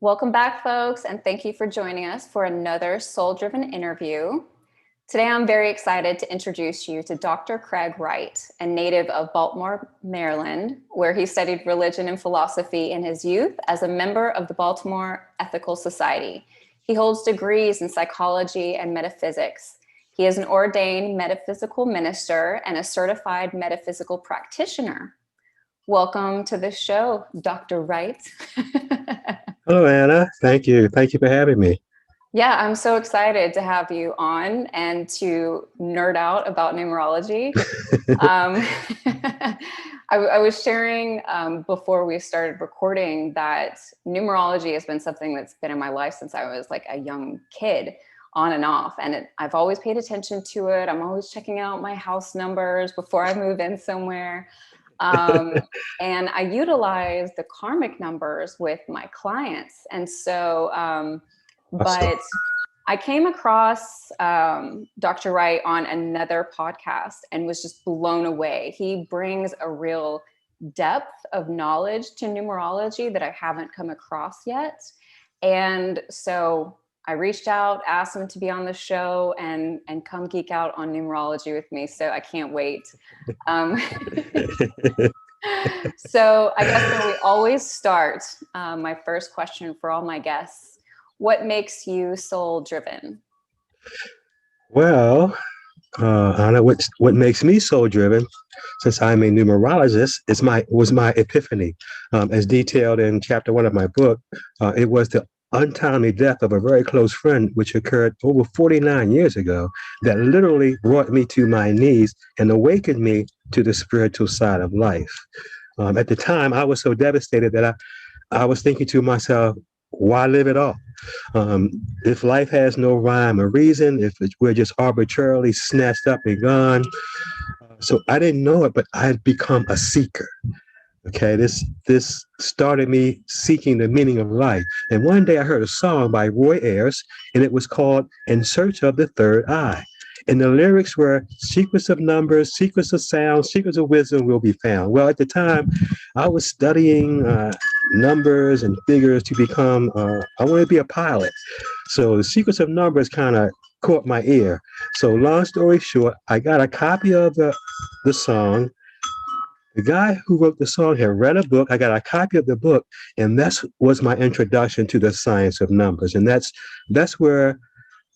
Welcome back, folks, and thank you for joining us for another soul-driven interview. Today, I'm very excited to introduce you to Dr. Craig Wright, a native of Baltimore, Maryland, where he studied religion and philosophy in his youth as a member of the Baltimore Ethical Society. He holds degrees in psychology and metaphysics. He is an ordained metaphysical minister and a certified metaphysical practitioner. Welcome to the show, Dr. Wright. Hello, Anna. Thank you. Thank you for having me. Yeah, I'm so excited to have you on and to nerd out about numerology. I was sharing before we started recording that numerology has been something that's been in my life since I was like a young kid, on and off. And I've always paid attention to it. I'm always checking out my house numbers before I move in somewhere. And I utilize the karmic numbers with my clients. And so, but I came across Dr. Wright on another podcast and was just blown away. He brings a real depth of knowledge to numerology that I haven't come across yet. And so I reached out, asked him to be on the show and come geek out on numerology with me. So I can't wait. So I guess when we always start, my first question for all my guests, what makes you soul driven? Well, Anna, what makes me soul driven, since I'm a numerologist, was my epiphany. As detailed in chapter 1 of my book, it was the untimely death of a very close friend, which occurred over 49 years ago, that literally brought me to my knees and awakened me to the spiritual side of life. At the time, I was so devastated that I was thinking to myself, why live at all? If life has no rhyme or reason, if we're just arbitrarily snatched up and gone. So I didn't know it, but I had become a seeker. Okay, this started me seeking the meaning of life. And one day I heard a song by Roy Ayers, and it was called In Search of the Third Eye. And the lyrics were, secrets of numbers, secrets of sound, secrets of wisdom will be found. Well, at the time, I was studying numbers and figures to become, I wanted to be a pilot. So the secrets of numbers kind of caught my ear. So long story short, I got a copy of the song. The guy who wrote the song had read a book. I got a copy of the book, and that was my introduction to the science of numbers. And that's where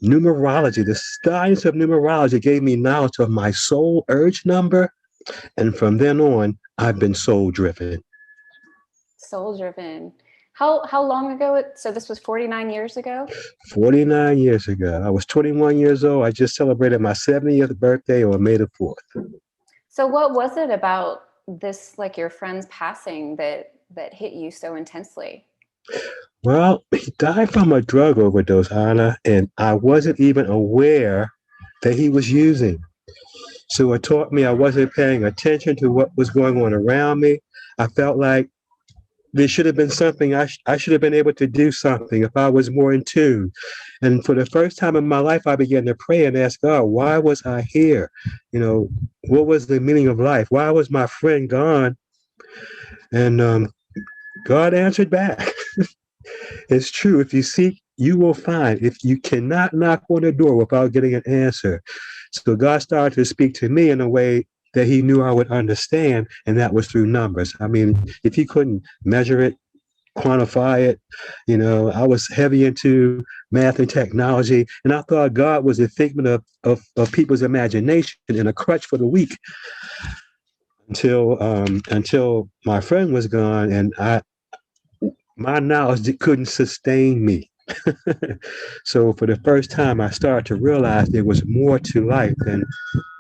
numerology, the science of numerology, gave me knowledge of my soul urge number. And from then on, I've been soul driven. Soul driven. How long ago? So this was 49 years ago? 49 years ago. I was 21 years old. I just celebrated my 70th birthday on May the 4th. So what was it about this, like your friend's passing, that hit you so intensely? Well, he died from a drug overdose, Anna, and I wasn't even aware that he was using. So it taught me I wasn't paying attention to what was going on around me. I felt like there should have been something, I should have been able to do something if I was more in tune. And for the first time in my life, I began to pray and ask God, why was I here? You know, what was the meaning of life? Why was my friend gone? And God answered back. It's true. If you seek, you will find. If you cannot knock on the door without getting an answer. So God started to speak to me in a way that he knew I would understand, and that was through numbers. I mean, if he couldn't measure it, quantify it, you know, I was heavy into math and technology, and I thought God was a figment of people's imagination and a crutch for the weak. Until my friend was gone, and my knowledge couldn't sustain me. So for the first time, I started to realize there was more to life than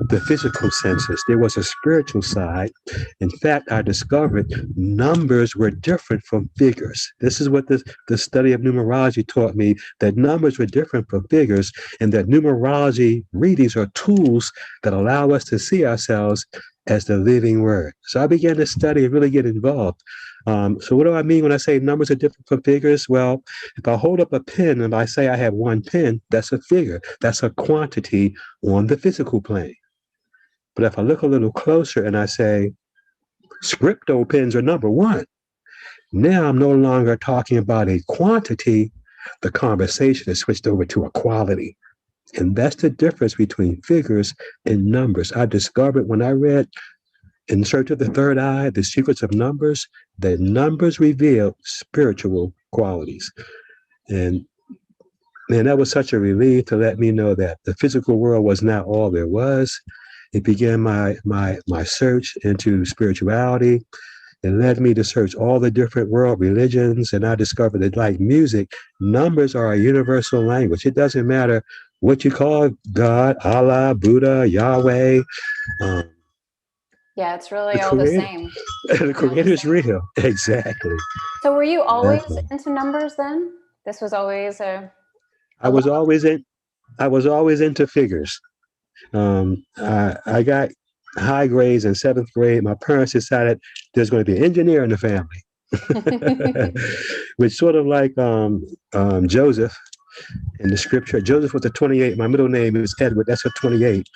the physical senses. There was a spiritual side. In fact, I discovered numbers were different from figures. This is what the study of numerology taught me, that numbers were different from figures, and that numerology readings are tools that allow us to see ourselves as the living word. So I began to study and really get involved. So what do I mean when I say numbers are different from figures? Well, if I hold up a pen and I say I have one pen, that's a figure. That's a quantity on the physical plane. But if I look a little closer and I say, scripto pens are number one, Now I'm no longer talking about a quantity. The conversation is switched over to a quality. And that's the difference between figures and numbers. I discovered when I read In Search of the Third Eye, The Secrets of Numbers, that numbers reveal spiritual qualities. And man, that was such a relief to let me know that the physical world was not all there was. It began my search into spirituality. It led me to search all the different world religions, and I discovered that, like music, numbers are a universal language. It doesn't matter what you call God, Allah, Buddha, Yahweh. Um, Yeah, it's really all the same. The creator is real. Exactly. So were you always Exactly. into numbers then? This was always a I was always into figures. I got high grades in 7th grade. My parents decided there's going to be an engineer in the family, which sort of like Joseph in the scripture. Joseph was a 28. My middle name is Edward. That's a 28.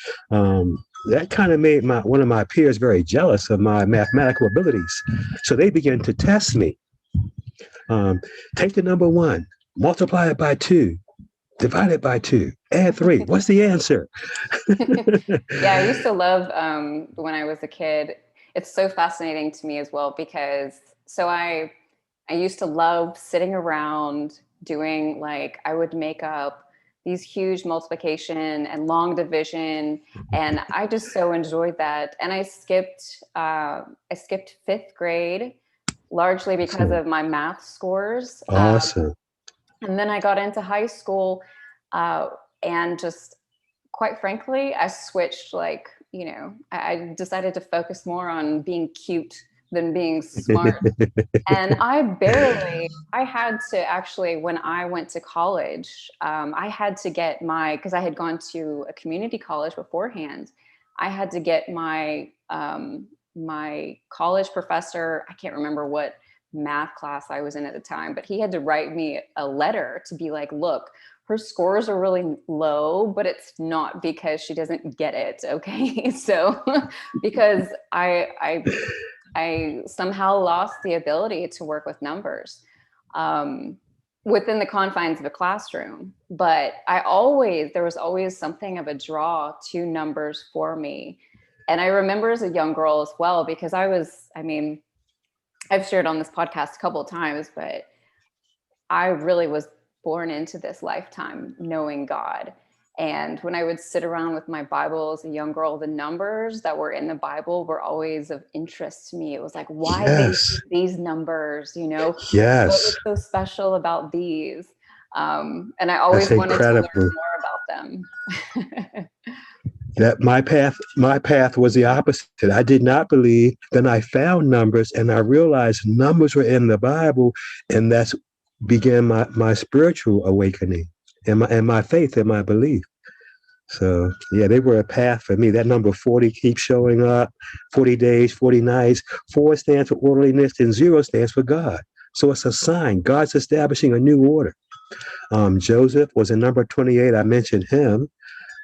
That kind of made one of my peers very jealous of my mathematical abilities. So they began to test me. Take the number 1, multiply it by 2. Divide it by 2, add 3. What's the answer? Yeah, I used to love when I was a kid. It's so fascinating to me as well because I used to love sitting around doing, like, I would make up these huge multiplication and long division, and I just so enjoyed that. And I skipped 5th grade largely because of my math scores. Awesome. And then I got into high school, and just, quite frankly, I switched, I decided to focus more on being cute than being smart. And I had to actually, when I went to college, I had to get because I had gone to a community college beforehand, I had to get my college professor, I can't remember what math class I was in at the time, but he had to write me a letter to be like, look, her scores are really low, but it's not because she doesn't get it. Okay. So because I somehow lost the ability to work with numbers within the confines of a classroom, but there was always something of a draw to numbers for me. And I remember as a young girl as well, because I've shared on this podcast a couple of times, but I really was born into this lifetime knowing God. And when I would sit around with my Bible as a young girl, the numbers that were in the Bible were always of interest to me. It was like, why these numbers, Yes. What was so special about these? And I always wanted to learn more about them. That my path was the opposite. I did not believe. Then I found numbers, and I realized numbers were in the Bible, and that's began my spiritual awakening and my faith and my belief. So yeah, they were a path for me. That number 40 keeps showing up. 40 days, 40 nights. 4 stands for orderliness, and 0 stands for God. So it's a sign. God's establishing a new order. Joseph was a number 28. I mentioned him.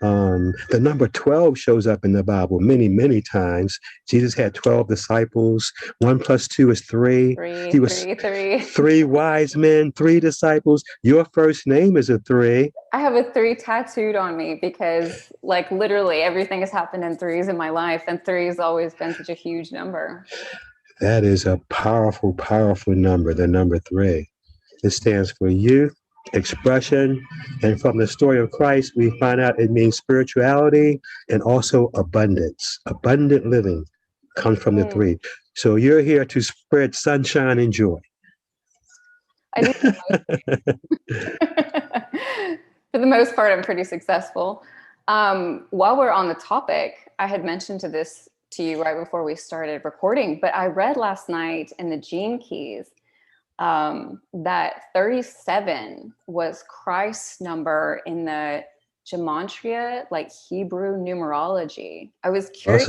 The number 12 shows up in the Bible many, many times. Jesus had 12 disciples. 1 + 2 is 3. He was 3 wise men, 3 disciples. Your first name is a 3. I have a 3 tattooed on me because, like, literally everything has happened in 3s in my life, and 3 has always been such a huge number. That is a powerful, powerful number, the number 3. It stands for youth, expression, and from the story of Christ, we find out it means spirituality and also abundance. Abundant living comes from the 3. So you're here to spread sunshine and joy. I do. For the most part, I'm pretty successful. While we're on the topic, I had mentioned to you right before we started recording, but I read last night in the Gene Keys that 37 was Christ's number in the gematria, like Hebrew numerology. I was curious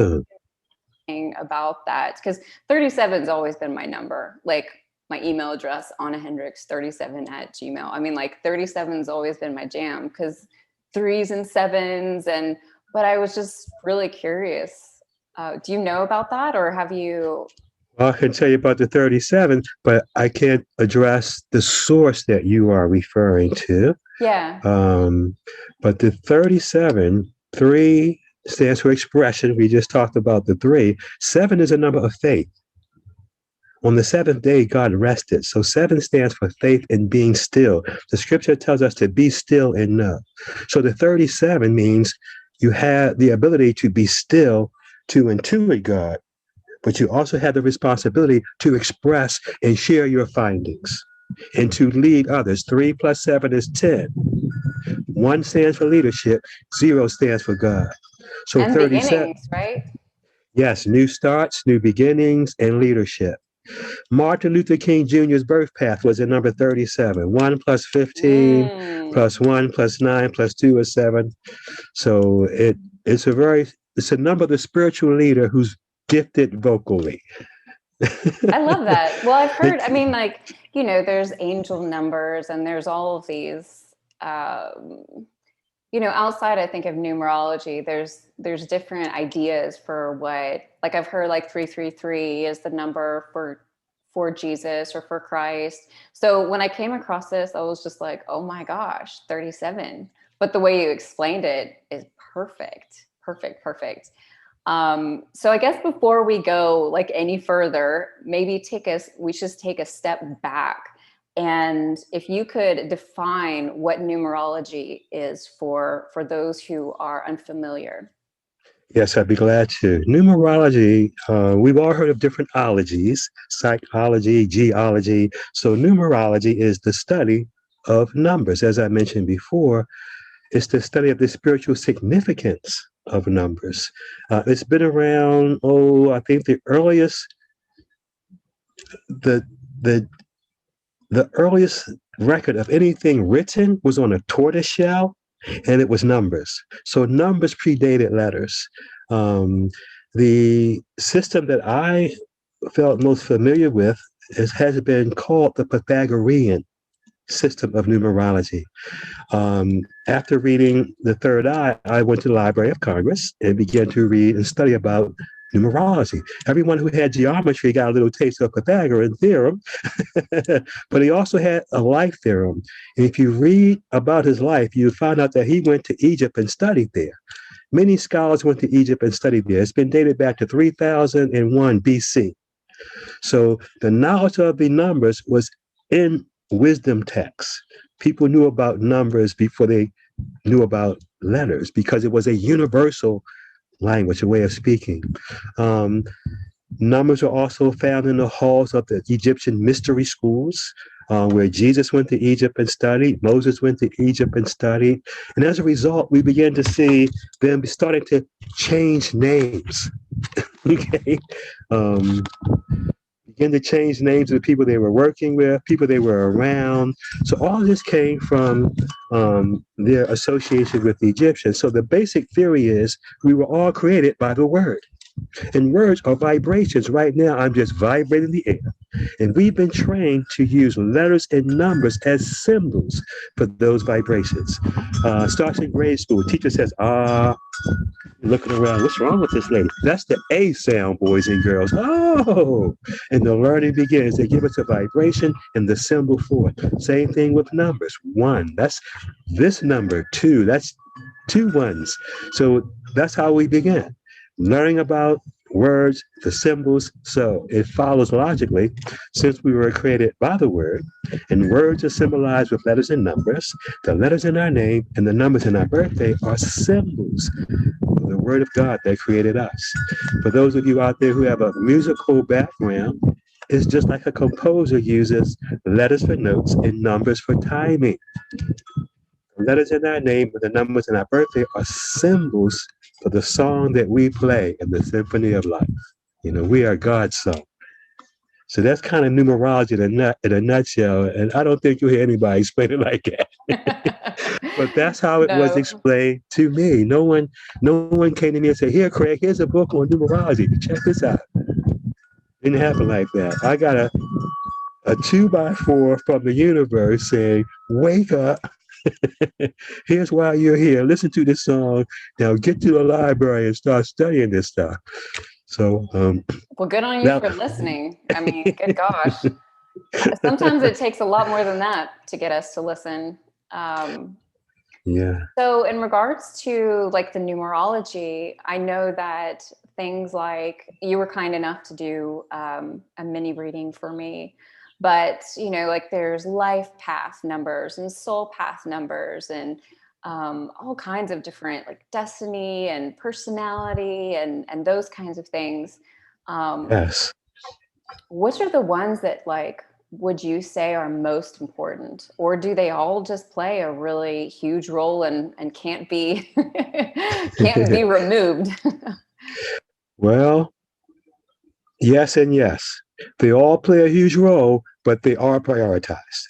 about that because 37 has always been my number. Like my email address, annahendricks37@gmail. like 37 has always been my jam because 3s and 7s, but I was just really curious. Do you know about that, or have you? I can tell you about the 37, but I can't address the source that you are referring to. Yeah. But the 37, 3 stands for expression. We just talked about the 3. 7 is a number of faith. On the seventh day, God rested. So 7 stands for faith and being still. The scripture tells us to be still and know. So the 37 means you have the ability to be still, to intuit God, but you also have the responsibility to express and share your findings and to lead others. 3 plus 7 is 10. 1 stands for leadership, 0 stands for God. So And 37, beginnings, right? yes, new starts, new beginnings, and leadership. Martin Luther King Jr.'s birth path was at number 37. 1 plus 15 plus 1 plus 9 plus 2 is 7. So it's a number of the spiritual leader who's gifted vocally. I love that. Well, I've heard, I mean, like, you know, there's angel numbers and there's all of these, you know, outside, I think, of numerology, there's different ideas for what, like I've heard like 333 is the number for Jesus or for Christ. So when I came across this, I was just like, oh my gosh, 37. But the way you explained it is perfect. Perfect. So I guess before we go like any further, maybe we should take a step back. And if you could define what numerology is for those who are unfamiliar. Yes, I'd be glad to. Numerology, we've all heard of different ologies, psychology, geology. So numerology is the study of numbers. As I mentioned before, it's the study of the spiritual significance of numbers. It's been around, I think the earliest record of anything written was on a tortoise shell, and it was numbers. So numbers predated letters. The system that I felt most familiar with has been called the Pythagorean system of numerology. After reading The Third Eye, I went to the Library of Congress and began to read and study about numerology. Everyone who had geometry got a little taste of Pythagorean theorem, but he also had a life theorem. And if you read about his life, you find out that he went to Egypt and studied there. Many scholars went to Egypt and studied there. It's been dated back to 3001 BC. So the knowledge of the numbers was in wisdom texts. People knew about numbers before they knew about letters because it was a universal language, a way of speaking. Numbers are also found in the halls of the Egyptian mystery schools, where Jesus went to Egypt and studied, Moses went to Egypt and studied. And as a result, we began to see them starting to change names. Okay. Begin to change names of the people they were working with, people they were around. So all of this came from their association with the Egyptians. So the basic theory is we were all created by the word. And words are vibrations. Right now, I'm just vibrating the air. And we've been trained to use letters and numbers as symbols for those vibrations. Starts in grade school. Teacher says, looking around, what's wrong with this lady? That's the A sound, boys and girls. Oh, and the learning begins. They give us a vibration and the symbol for it. Same thing with numbers. 1, that's this number. 2, that's 2 ones. So that's how we begin. Learning about words, the symbols. So it follows logically, since we were created by the word, and words are symbolized with letters and numbers. The letters in our name and the numbers in our birthday are symbols of the word of God that created us. For those of you out there who have a musical background, it's just like a composer uses letters for notes and numbers for timing. The letters in our name and the numbers in our birthday are symbols for the song that we play in the symphony of life. You know, we are God's song. So that's kind of numerology in a nutshell. And I don't think you'll hear anybody explain it like that. But that's how it was explained to me. No one came to me and said, here, Craig, here's a book on numerology. Check this out. Didn't happen like that. I got a 2x4 from the universe saying, wake up. Here's why you're here. Listen to this song. Now get to the library and start studying this stuff. So well, good on you now, for listening. I mean, good gosh. Sometimes it takes a lot more than that to get us to listen. yeah. So in regards to like the numerology, I know that things like you were kind enough to do a mini reading for me, but like there's life path numbers and soul path numbers and all kinds of different like destiny and personality and those kinds of things. Yes. Which are the ones that like would you say are most important, or do they all just play a really huge role and can't be can't be removed? Well, yes and yes. They all play a huge role, but they are prioritized.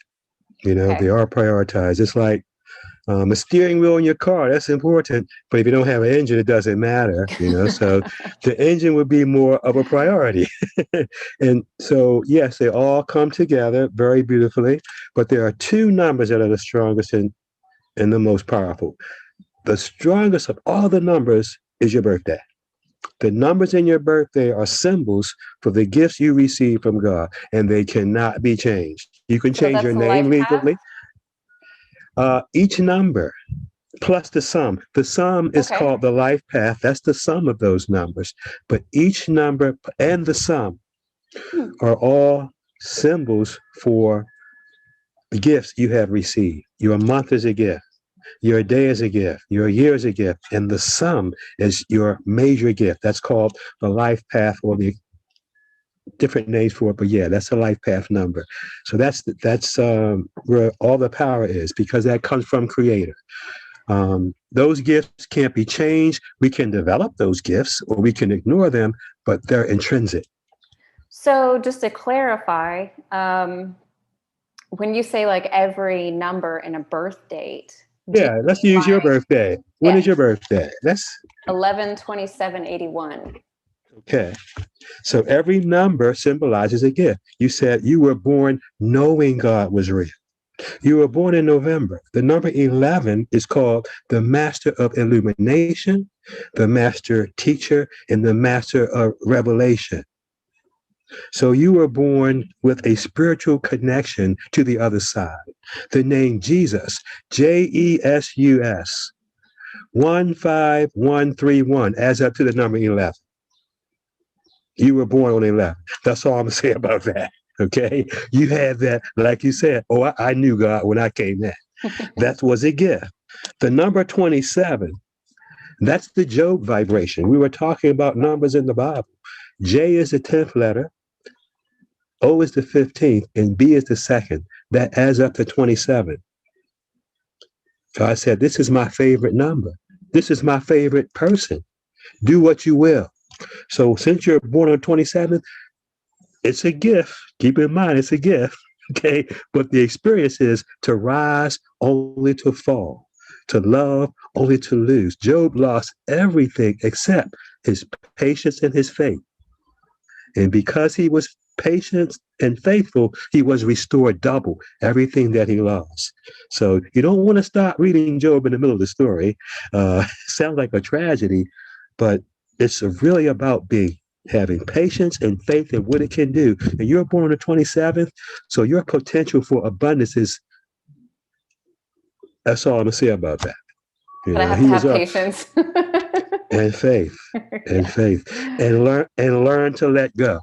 Okay. They are prioritized. It's like a steering wheel in your car, that's important, but if you don't have an engine, it doesn't matter, so the engine would be more of a priority. And so, yes, they all come together very beautifully, but there are two numbers that are the strongest and the most powerful. The strongest of all the numbers is your birthday. The numbers in your birthday are symbols for the gifts you receive from God, and they cannot be changed. You can So change that's your the name life path. legally. Each number plus the sum. The sum is Okay. called the life path. That's the sum of those numbers. But each number and the sum are all symbols for the gifts you have received. Your month is a gift. Your day is a gift. Your year is a gift. And the sum is your major gift. That's called the life path, or the different names for it. But yeah, that's a life path number. So that's where all the power is, because that comes from Creator. Those gifts can't be changed. We can develop those gifts or we can ignore them, but they're intrinsic. So just to clarify, when you say like every number in a birth date, Yeah, let's use your birthday. When is your birthday? That's 11/27/81. okay. So every number symbolizes a gift. You said you were born knowing God was real. You were born in November. The number 11 is called the master of illumination, the master teacher, and the master of revelation. So you were born with a spiritual connection to the other side. The name Jesus, Jesus, 15131, adds up to the number 11. You were born on 11. That's all I'm going to say about that. Okay. You had that, like you said, I knew God when I came in. That was a gift. The number 27, that's the Job vibration. We were talking about numbers in the Bible. J is the 10th letter, O is the 15th, and B is the 2nd. That adds up to 27. So I said, this is my favorite number. This is my favorite person. Do what you will. So since you're born on 27th, it's a gift. Keep in mind, it's a gift. Okay. But the experience is to rise only to fall, to love only to lose. Job lost everything except his patience and his faith. And because he was patient and faithful, he was restored double everything that he lost. So you don't want to start reading Job in the middle of the story. Sounds like a tragedy, but it's really about having patience and faith in what it can do. And you're born on the 27th, so your potential for abundance is, that's all I'm going to say about that. But I have to have patience. And faith, and faith, and learn to let go.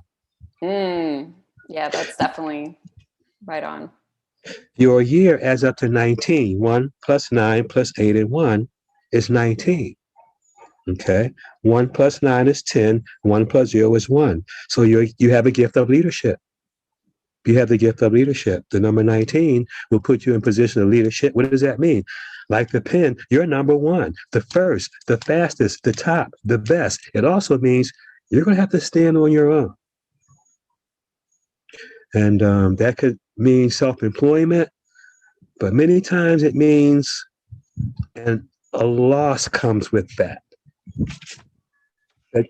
Yeah, that's definitely right on. Your year adds up to 19. 1 plus 9 plus 8 and 1 is 19. Okay. 1 plus 9 is 10. 1 plus 0 is 1. So you have a gift of leadership. You have the gift of leadership. The number 19 will put you in position of leadership. What does that mean? Like the pen, you're number one, the first, the fastest, the top, the best. It also means you're going to have to stand on your own. And that could mean self-employment, but many times it means, and a loss comes with that. That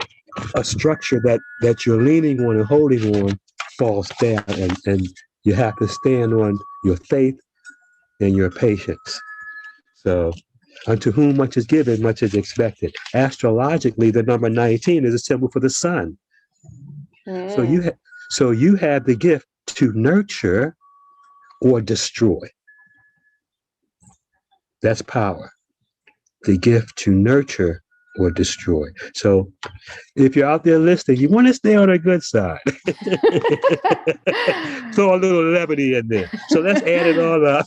a structure that you're leaning on and holding on falls down, and you have to stand on your faith and your patience. So unto whom much is given, much is expected. Astrologically, the number 19 is a symbol for the sun. So you have the gift to nurture or destroy. That's power. The gift to nurture or destroy. So if you're out there listening, you want to stay on the good side. Throw a little levity in there. So let's add it all up.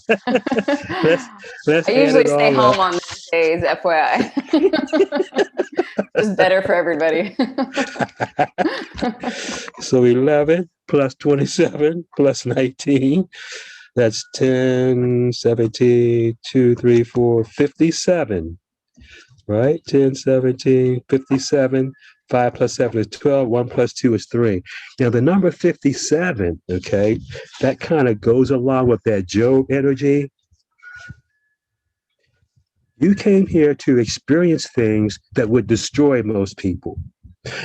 let's I usually stay home on those days, FYI. It's better for everybody. So 11 plus 27 plus 19. That's 10, 17, 2, 3, 4, 57. Right? 10, 17, 57. 5 plus 7 is 12. 1 plus 2 is 3. Now, the number 57, okay, that kind of goes along with that Job energy. You came here to experience things that would destroy most people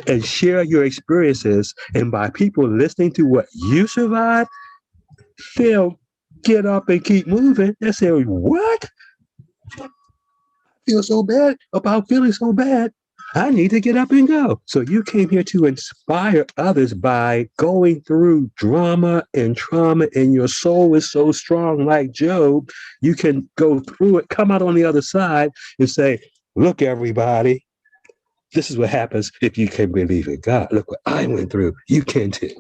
and share your experiences. And by people listening to what you survived, they'll get up and keep moving. They'll say, what? I feel so bad about feeling so bad. I need to get up and go. So you came here to inspire others by going through drama and trauma, and your soul is so strong like Job, you can go through it, come out on the other side and say, look, everybody, this is what happens if you can believe in God. Look what I went through. You can too.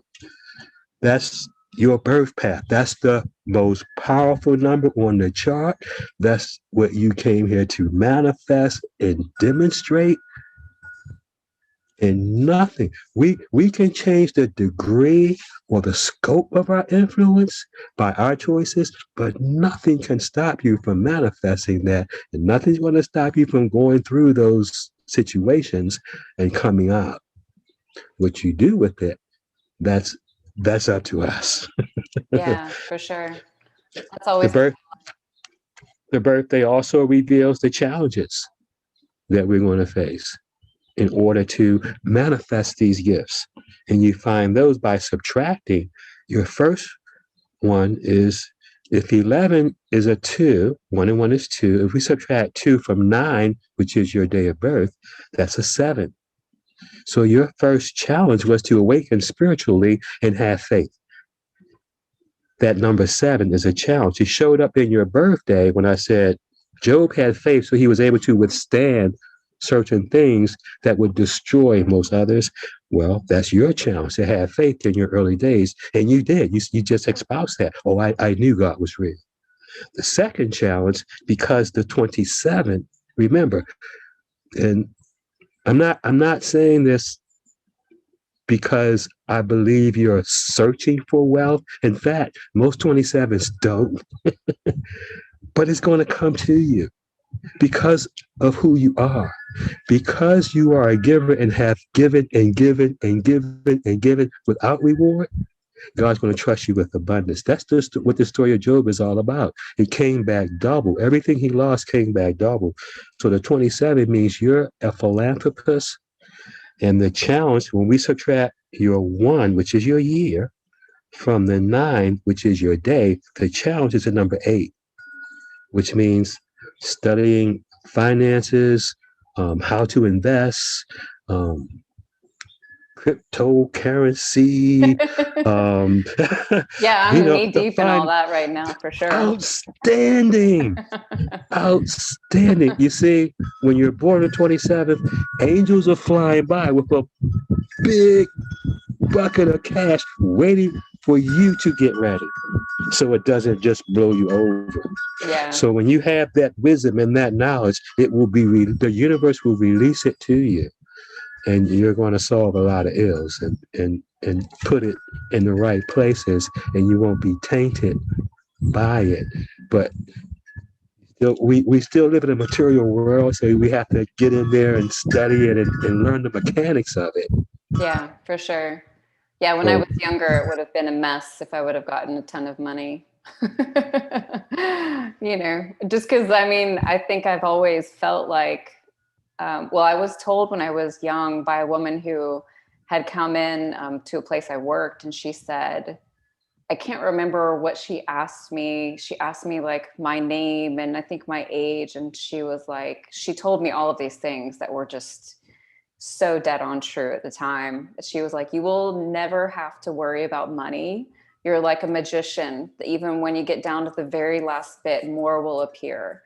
That's your birth path. That's the most powerful number on the chart. That's what you came here to manifest and demonstrate. And nothing. We can change the degree or the scope of our influence by our choices, but nothing can stop you from manifesting that. And nothing's going to stop you from going through those situations and coming out. What you do with it, that's up to us. Yeah, for sure. That's always the birthday also reveals the challenges that we're going to face in order to manifest these gifts. And you find those by subtracting. Your first one is, if 11 is a 2, 1 and 1 is 2. If we subtract 2 from 9, which is your day of birth, that's a 7. So your first challenge was to awaken spiritually and have faith. That number 7 is a challenge. It showed up in your birthday when I said Job had faith, so he was able to withstand certain things that would destroy most others. Well, that's your challenge, to have faith in your early days. And you did. You just espoused that. Oh, I knew God was real. The second challenge, because the 27, remember, and I'm not saying this because I believe you're searching for wealth. In fact, most 27s don't. But it's going to come to you because of who you are. Because you are a giver and have given and given and given and given without reward, God's going to trust you with abundance. That's just what the story of Job is all about. It came back double. Everything he lost came back double. So the 27 means you're a philanthropist. And the challenge, when we subtract your 1, which is your year, from the 9, which is your day, the challenge is the number 8, which means studying finances, how to invest, cryptocurrency. Yeah, I'm knee deep in all that right now, for sure. Outstanding. Outstanding. You see, when you're born on the 27th, angels are flying by with a big bucket of cash waiting for you to get ready, so it doesn't just blow you over. Yeah. So when you have that wisdom and that knowledge, it will be the universe will release it to you, and you're going to solve a lot of ills and put it in the right places, and you won't be tainted by it. But we still live in a material world, so we have to get in there and study it and learn the mechanics of it. Yeah, for sure. Yeah, when I was younger, it would have been a mess if I would have gotten a ton of money. Just because, I think I've always felt like, I was told when I was young by a woman who had come in to a place I worked, and she said, I can't remember what she asked me. She asked me like my name and I think my age. And she was like, she told me all of these things that were just so dead on true at the time. She was like, you will never have to worry about money. You're like a magician. Even when you get down to the very last bit, more will appear.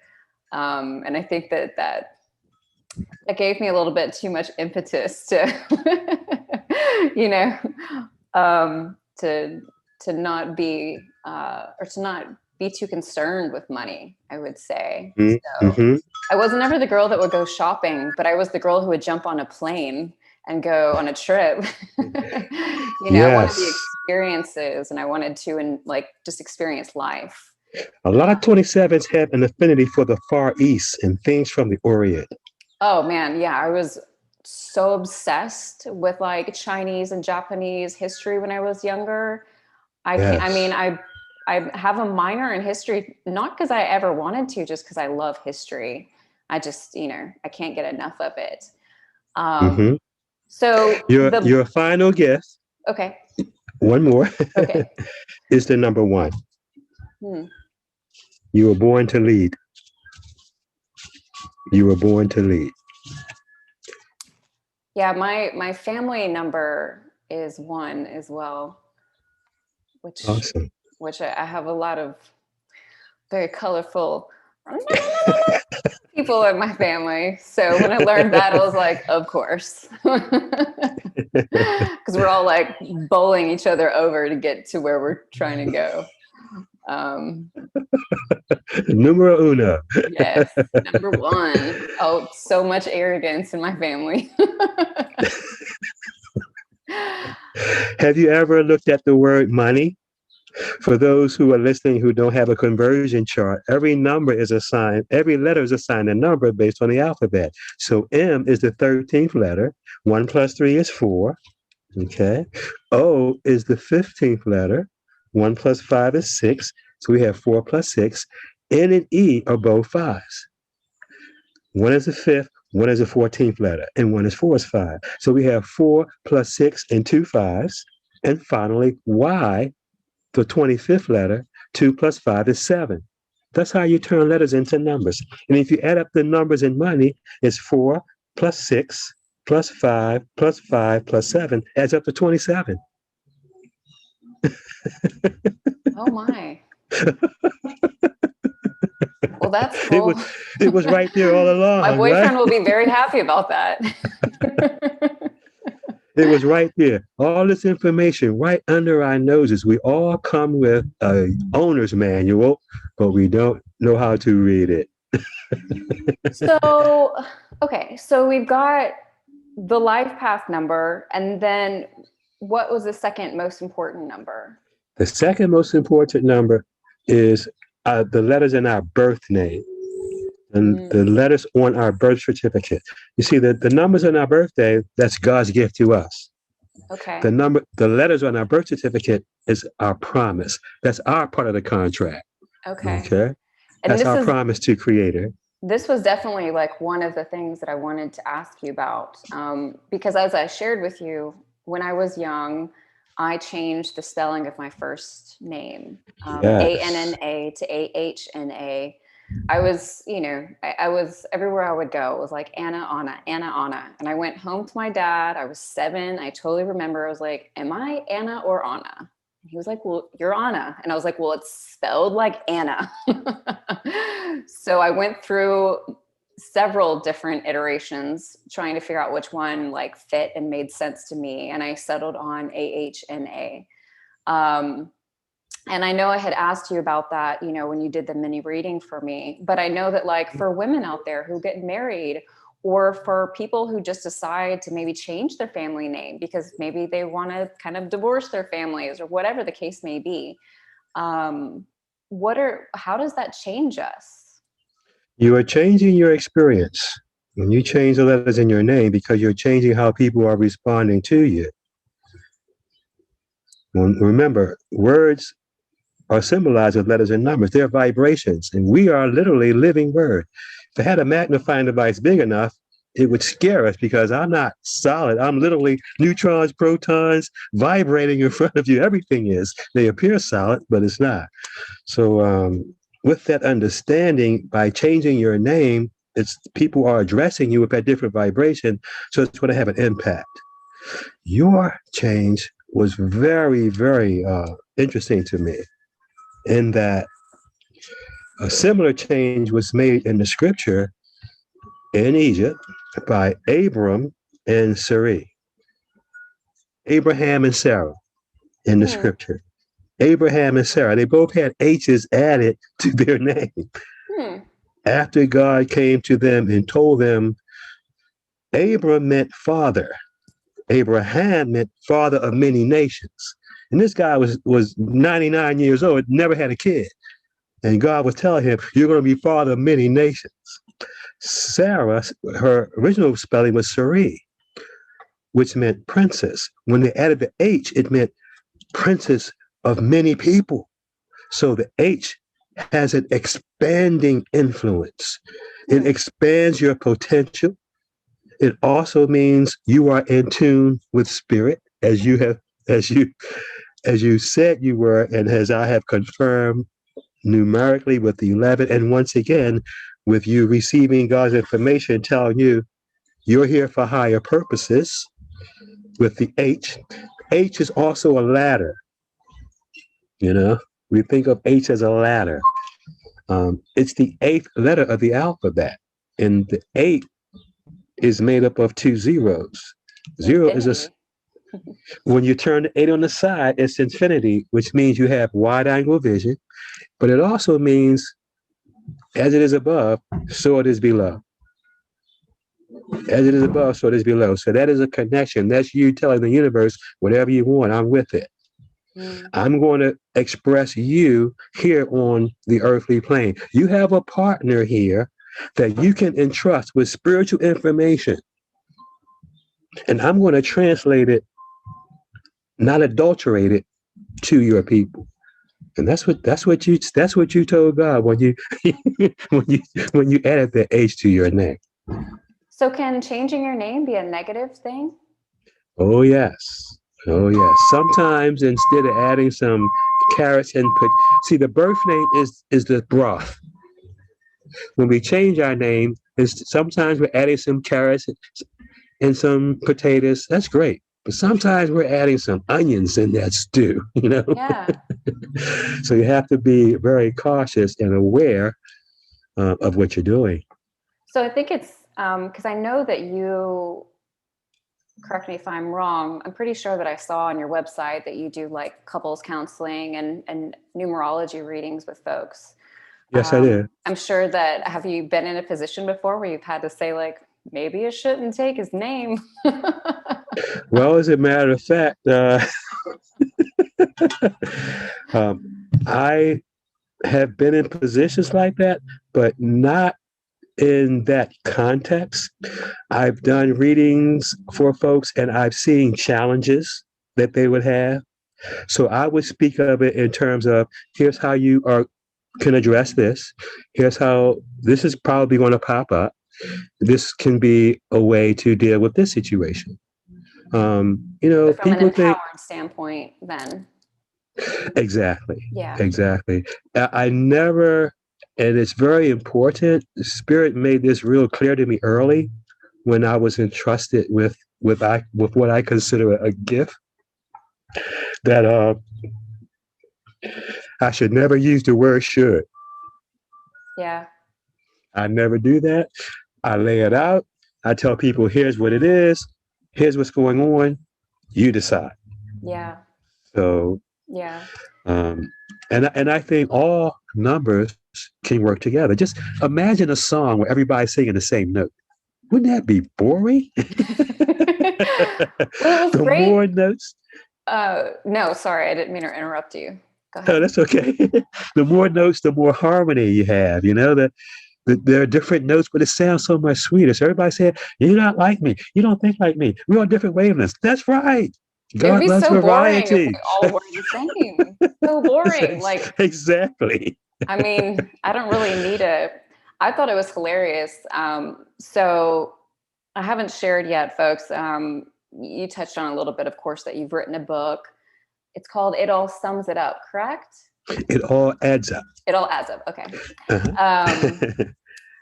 And I think that gave me a little bit too much impetus to, you know, to not be, or to not be too concerned with money, I would say. Mm-hmm. So I wasn't ever the girl that would go shopping, but I was the girl who would jump on a plane and go on a trip. You know, I wanted the experiences, and I wanted to just experience life. A lot of 27s have an affinity for the Far East and things from the Orient. Oh man, yeah, I was so obsessed with like Chinese and Japanese history when I was younger. I have a minor in history, not because I ever wanted to, just because I love history. I just, you know, I can't get enough of it. So your final guess. Okay. One more. Okay. Is the number 1. You were born to lead. You were born to lead. Yeah, my family number is 1 as well. Awesome. Which I have a lot of very colorful people in my family. So when I learned that, I was like, of course. Because we're all like bowling each other over to get to where we're trying to go. Numero uno. Yes, number 1. Oh, so much arrogance in my family. Have you ever looked at the word money? For those who are listening who don't have a conversion chart, every number is assigned, every letter is assigned a number based on the alphabet. So M is the 13th letter. 1 plus 3 is 4. Okay. O is the 15th letter. 1 plus 5 is 6. So we have 4 plus 6. N and E are both 5s. 1 is the 5th, 1 is the 14th letter, and 1 is 4 is 5. So we have 4 plus 6 and 2 5s. And finally, Y, the 25th letter, 2 plus 5 is 7. That's how you turn letters into numbers. And if you add up the numbers in money, it's 4 plus 6 plus 5 plus 5 plus 7 adds up to 27. Oh my. Well, that's cool. It was right there all along. My boyfriend will be very happy about that. It was right there. All this information right under our noses. We all come with an owner's manual, but we don't know how to read it. So, okay. So we've got the life path number. And then what was the second most important number? The second most important number is the letters in our birth name. And the letters on our birth certificate. You see, the numbers on our birthday, that's God's gift to us. Okay. The letters on our birth certificate is our promise. That's our part of the contract. Okay. Okay. And that's our promise to Creator. This was definitely like one of the things that I wanted to ask you about. Because as I shared with you, when I was young, I changed the spelling of my first name, A-N-N-A to A-H-N-A. I was, you know, I was everywhere I would go. It was like Anna, Anna, Anna, Anna. And I went home to my dad. I was 7. I totally remember. I was like, am I Anna or Anna? And he was like, well, you're Anna. And I was like, well, it's spelled like Anna. So I went through several different iterations trying to figure out which one like fit and made sense to me. And I settled on A-H-N-A. And I know I had asked you about that, you know, when you did the mini reading for me, but I know that like for women out there who get married, or for people who just decide to maybe change their family name because maybe they want to kind of divorce their families or whatever the case may be. How does that change us? You are changing your experience when you change the letters in your name because you're changing how people are responding to you. Remember, words are symbolized with letters and numbers. They're vibrations, and we are literally living word. If I had a magnifying device big enough, it would scare us because I'm not solid. I'm literally neutrons, protons, vibrating in front of you. Everything is. They appear solid, but it's not. So with that understanding, by changing your name, it's people are addressing you with a different vibration, so it's going to have an impact. Your change was very, very interesting to me, in that a similar change was made in the scripture in Egypt by Abram and Sarai. Abraham and Sarah in the scripture. Abraham and Sarah, they both had H's added to their name. After God came to them and told them, Abram meant father. Abraham meant father of many nations. And this guy was 99 years old, never had a kid. And God was telling him, you're going to be father of many nations. Sarah, her original spelling was Sarai, which meant princess. When they added the H, it meant princess of many people. So the H has an expanding influence. It expands your potential. It also means you are in tune with spirit, as you said you were, and as I have confirmed numerically with the 11, and once again with you receiving God's information telling you you're here for higher purposes. With the H, H is also a ladder. You know, we think of H as a ladder. It's the 8th letter of the alphabet, and the 8 is made up of 2 zeros. Zero is when you turn the 8 on the side, it's infinity, which means you have wide angle vision, but it also means as it is above, so it is below. As it is above, so it is below. So that is a connection. That's you telling the universe, whatever you want, I'm with it. I'm going to express you here on the earthly plane. You have a partner here that you can entrust with spiritual information. And I'm going to translate it, not adulterate it, to your people. And that's what you told God when you when you added the H to your name. So can changing your name be a negative thing? Oh yes. Oh yes. Sometimes instead of adding some carrots and see, the birth name is the broth. When we change our name, sometimes we're adding some carrots and some potatoes. That's great. But sometimes we're adding some onions in that stew, you know? Yeah. So you have to be very cautious and aware of what you're doing. So I think it's because I know that you, correct me if I'm wrong, I'm pretty sure that I saw on your website that you do like couples counseling and numerology readings with folks. Yes, I do. I'm sure that, have you been in a position before where you've had to say like, maybe I shouldn't take his name? Well, as a matter of fact, I have been in positions like that, but not in that context. I've done readings for folks and I've seen challenges that they would have. So I would speak of it in terms of, here's how you can address this. Here's how this is probably going to pop up. This can be a way to deal with this situation. You know, but from people an empowered standpoint, then. Exactly. Yeah. Exactly. I never, and it's very important. Spirit made this real clear to me early when I was entrusted with what I consider a gift, that I should never use the word should. Yeah. I never do that. I lay it out. I tell people, here's what it is. Here's what's going on. You decide. Yeah. So, yeah. And I think all numbers can work together. Just imagine a song where everybody's singing the same note. Wouldn't that be boring? Well, the great. more notes. No, sorry, I didn't mean to interrupt you. Go ahead. Oh, that's okay. The more notes, the more harmony you have. You know, there are different notes, but it sounds so much sweeter. So everybody said, "You're not like me. You don't think like me. We're on different wavelengths." That's right. God It'd be loves so variety. boring if we all were the same. So boring. Like, exactly. I mean, I don't really need I thought it was hilarious. So I haven't shared yet, folks. You touched on a little bit, of course, that you've written a book. It's called It All Sums It Up, correct? It all adds up. It all adds up. Okay. Uh-huh.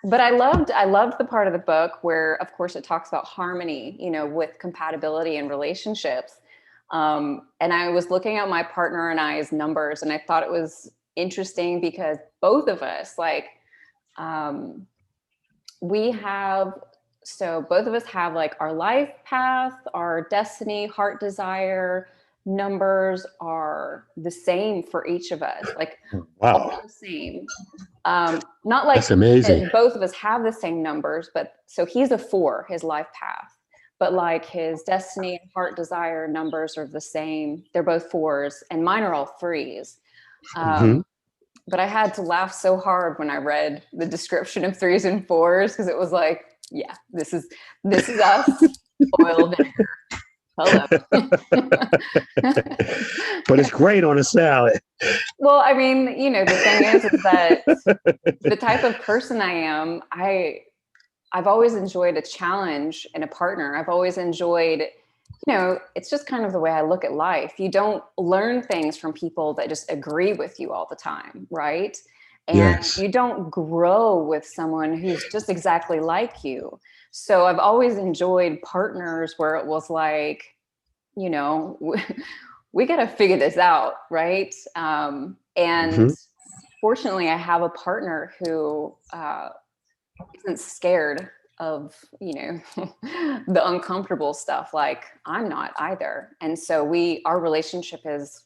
But I loved the part of the book where, of course, it talks about harmony, you know, with compatibility in relationships. And I was looking at my partner and I's numbers, and I thought it was interesting because both of us, like, both of us have like our life path, our destiny, heart desire numbers are the same for each of us, like all the same. Not like that's amazing. both of us have the same numbers, but so he's a 4, his life path, but like his destiny and heart desire numbers are the same. They're both 4s, and mine are all 3s. But I had to laugh so hard when I read the description of 3s and 4s, because it was like, yeah, this is us, oil vinegar. Hello. But it's great on a salad. Well, I mean, you know, the thing is that the type of person I am, I've always enjoyed a challenge in a partner. I've always enjoyed, you know, it's just kind of the way I look at life. You don't learn things from people that just agree with you all the time, right? And you don't grow with someone who's just exactly like you. So I've always enjoyed partners where it was like, you know, we got to figure this out, right? And fortunately, I have a partner who isn't scared of, you know, the uncomfortable stuff. Like I'm not either. And so our relationship it's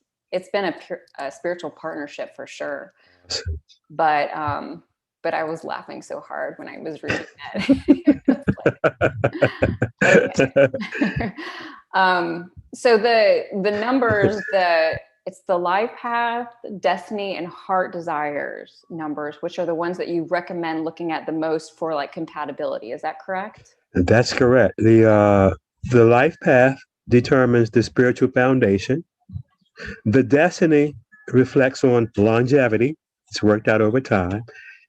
been a spiritual partnership for sure. But I was laughing so hard when I was reading that. So the numbers, it's the life path, destiny, and heart desires numbers, which are the ones that you recommend looking at the most for like compatibility. Is that correct? That's correct. The life path determines the spiritual foundation. The destiny reflects on longevity. It's worked out over time.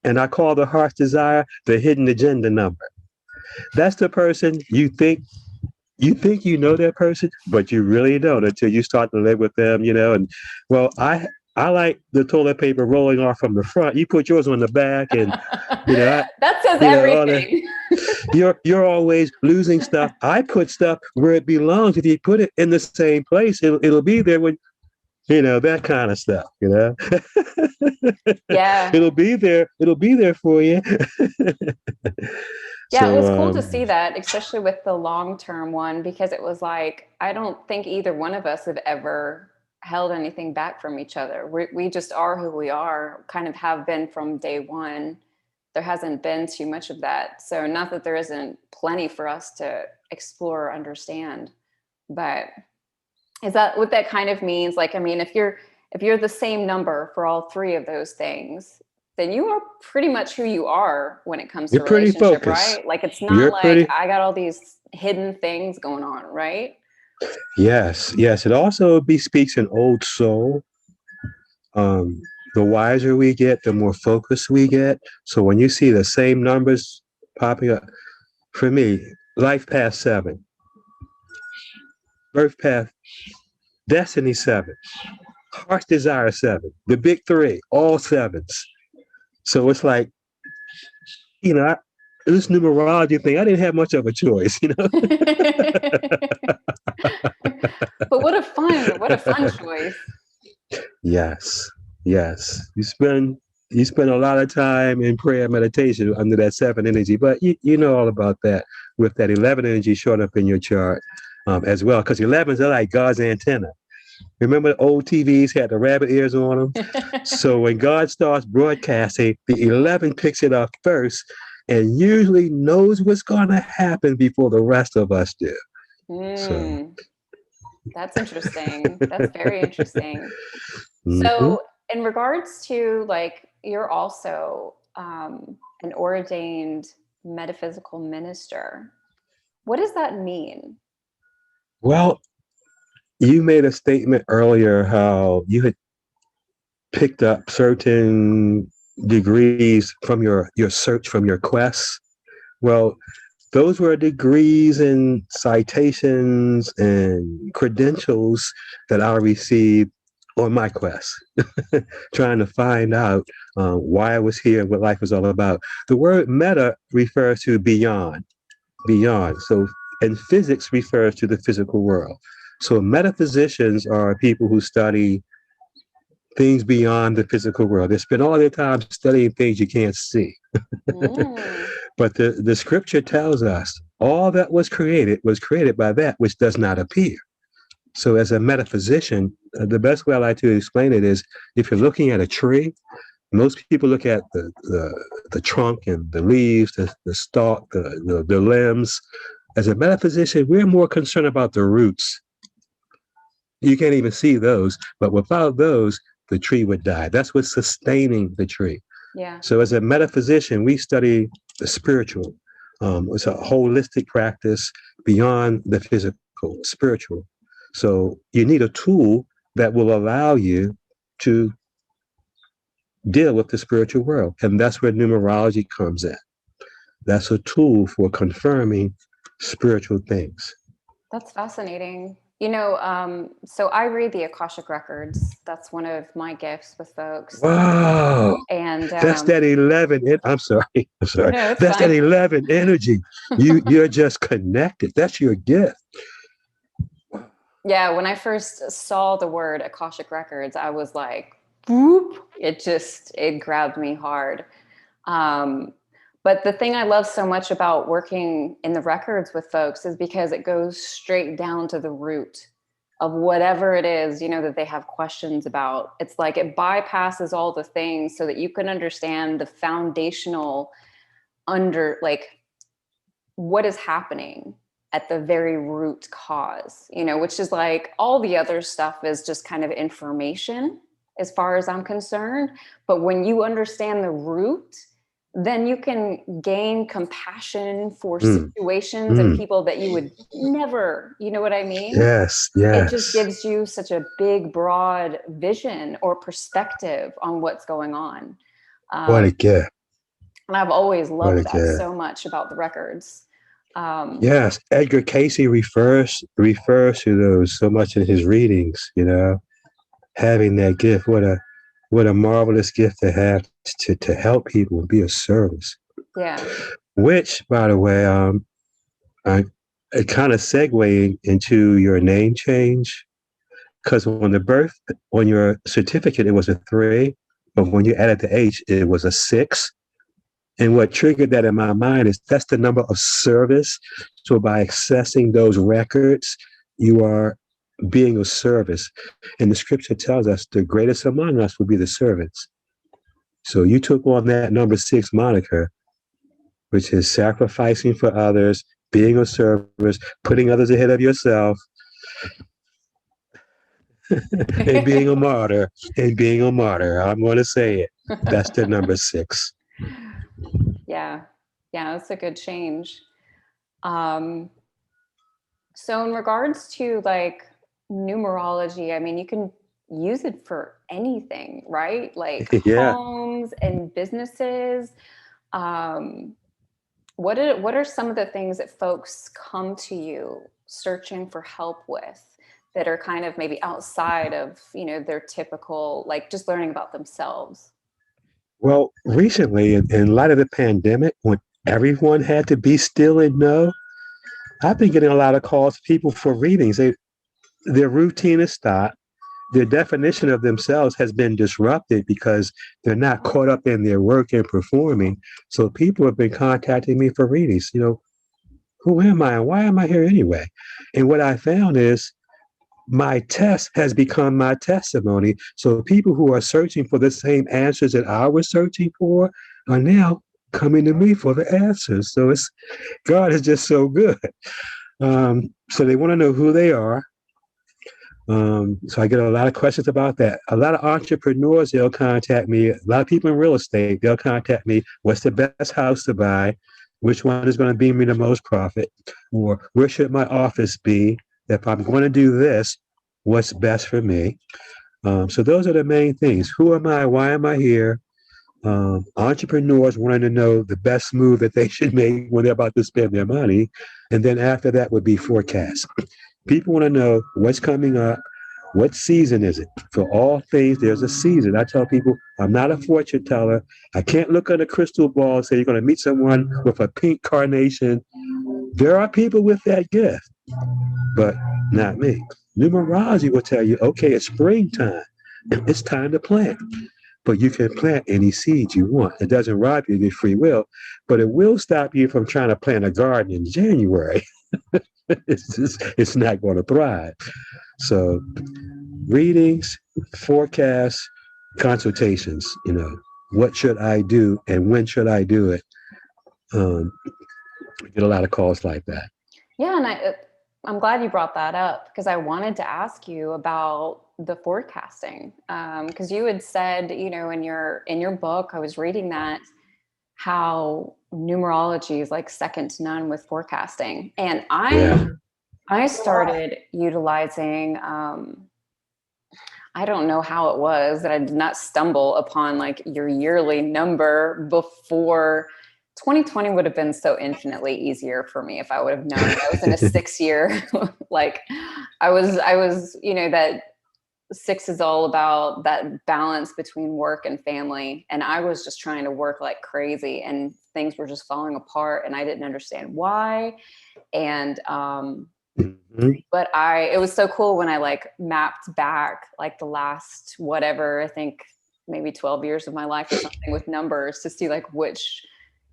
And I call the heart's desire the hidden agenda number. That's the person you think you know that person, but you really don't until you start to live with them, you know. And well, I like the toilet paper rolling off from the front. You put yours on the back, and you know that says everything. You're always losing stuff. I put stuff where it belongs. If you put it in the same place, it'll be there when. You know, that kind of stuff, you know? Yeah. It'll be there for you. Yeah, so, it was cool to see that, especially with the long-term one, because it was like, I don't think either one of us have ever held anything back from each other. We just are who we are, kind of have been from day one. There hasn't been too much of that. So not that there isn't plenty for us to explore or understand, but is that what that kind of means? Like, I mean, if you're the same number for all 3 of those things, then you are pretty much who you are when it comes to relationship, right? Like, it's not I got all these hidden things going on, right? Yes. It also bespeaks an old soul. The wiser we get, the more focused we get. So when you see the same numbers popping up, for me, life path 7. Birth path, destiny 7, heart's desire 7, the big 3, all 7s. So it's like, you know, this numerology thing, I didn't have much of a choice, you know. But what a fun choice. Yes. You spend a lot of time in prayer meditation under that 7 energy, but you know all about that with that 11 energy showing up in your chart. As well, because 11s are like God's antenna. Remember the old TVs had the rabbit ears on them? So when God starts broadcasting, the 11 picks it up first and usually knows what's going to happen before the rest of us do. So. That's interesting. That's very interesting. So in regards to, like, you're also an ordained metaphysical minister. What does that mean? Well, you made a statement earlier how you had picked up certain degrees from your search, from your quest. Well, those were degrees and citations and credentials that I received on my quest, trying to find out why I was here and what life was all about. The word meta refers to beyond, beyond. So, and physics refers to the physical world. So metaphysicians are people who study things beyond the physical world. They spend all their time studying things you can't see. But the scripture tells us all that was created by that which does not appear. So as a metaphysician, the best way I like to explain it is if you're looking at a tree, most people look at the trunk and the leaves, the stalk, the limbs. As a metaphysician, we're more concerned about the roots. You can't even see those, but without those, the tree would die. That's what's sustaining the tree. Yeah. So as a metaphysician, we study the spiritual. It's a holistic practice beyond the physical, spiritual. So you need a tool that will allow you to deal with the spiritual world. And that's where numerology comes in. That's a tool for confirming spiritual things. That's fascinating. So I read the Akashic Records. That's one of my gifts with folks. Wow. And that's that 11. I'm sorry. No, that's fine. that 11 energy. You're just connected. That's your gift. Yeah. When I first saw the word Akashic Records, I was like, whoop. It grabbed me hard. But the thing I love so much about working in the records with folks is because it goes straight down to the root of whatever it is, that they have questions about. It's like it bypasses all the things so that you can understand the foundational what is happening at the very root cause, which is like all the other stuff is just kind of information as far as I'm concerned. But when you understand the root, then you can gain compassion for situations and people that you would never, you know what I mean? Yes. It just gives you such a big, broad vision or perspective on what's going on. What a gift. And I've always loved that so much about the records. Yes, Edgar Casey refers to those so much in his readings, having that gift. What a marvelous gift to have to help people and be of service. Yeah. Which, by the way, it kind of segueing into your name change, because on your certificate, it was a 3, but when you added the H, it was a 6. And what triggered that in my mind is that's the number of service. So by accessing those records, you are being of service. And the scripture tells us the greatest among us will be the servants. So you took on that number 6 moniker, which is sacrificing for others, being of service, putting others ahead of yourself, and being a martyr. I'm going to say it. That's the number 6. Yeah, that's a good change. So in regards to like numerology, I mean, you can use it for anything, right? Like homes and businesses. What are some of the things that folks come to you searching for help with that are kind of maybe outside of, their typical, like just learning about themselves? Well, recently, in light of the pandemic, when everyone had to be still and know, I've been getting a lot of calls, people for readings. Their routine is stopped. Their definition of themselves has been disrupted because they're not caught up in their work and performing. So people have been contacting me for readings. Who am I and why am I here anyway? And what I found is my test has become my testimony. So people who are searching for the same answers that I was searching for are now coming to me for the answers. So God is just so good. So they want to know who they are. So I get a lot of questions about that. A lot of entrepreneurs, they'll contact me. A lot of people in real estate, they'll contact me. What's the best house to buy? Which one is going to bring me the most profit? Or where should my office be? If I'm going to do this, what's best for me? So those are the main things. Who am I? Why am I here? Entrepreneurs wanting to know the best move that they should make when they're about to spend their money. And then after that would be forecast. People want to know what's coming up, What season is it? For all things, there's a season. I tell people, I'm not a fortune teller. I can't look at a crystal ball and say you're going to meet someone with a pink carnation. There are people with that gift, but not me. Numerology will tell you, okay, it's springtime. It's time to plant. But you can plant any seed you want. It doesn't rob you of your free will, but it will stop you from trying to plant a garden in January. It's not going to thrive. So readings, forecasts, consultations, what should I do and when should I do it? We get a lot of calls like that. Yeah, and I'm glad you brought that up, because I wanted to ask you about the forecasting, because you had said, in your book, I was reading that, how numerology is like second to none with forecasting. And I started utilizing, I don't know how it was that I did not stumble upon like your yearly number before. 2020 would have been so infinitely easier for me if I would have known I was in a 6-year, like I was, that 6 is all about that balance between work and family. And I was just trying to work like crazy and things were just falling apart and I didn't understand why. And, but it was so cool when I like mapped back like the last, whatever, I think maybe 12 years of my life or something with numbers to see like which,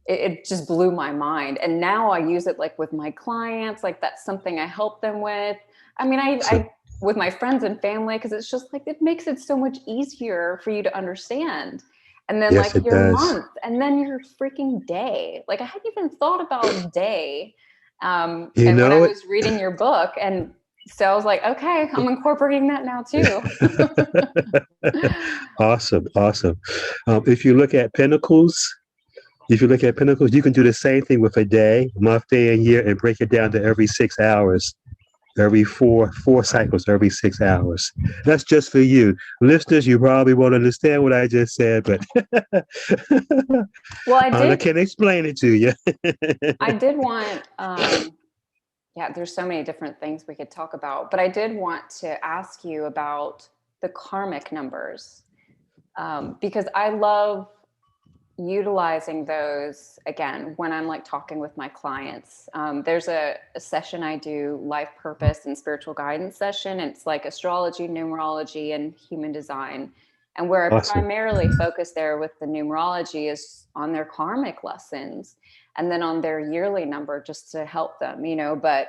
it just blew my mind. And now I use it like with my clients, like that's something I help them with. I mean, I with my friends and family, because it's just like, it makes it so much easier for you to understand. And then like your month and then your freaking day. Like I hadn't even thought about day. And when I was reading your book, and so I was like, okay, I'm incorporating that now too. Awesome. If you look at Pentacles, you can do the same thing with a day, month, day, and year, and break it down to every 6 hours, every four cycles, every 6 hours. That's just for you. Listeners, you probably won't understand what I just said, but well, I can explain it to you. I did want, there's so many different things we could talk about, but I did want to ask you about the karmic numbers, because I love utilizing those again when I'm like talking with my clients. There's a session I do, life purpose and spiritual guidance session. It's like astrology, numerology, and human design. And where I primarily focus there with the numerology is on their karmic lessons and then on their yearly number just to help them, but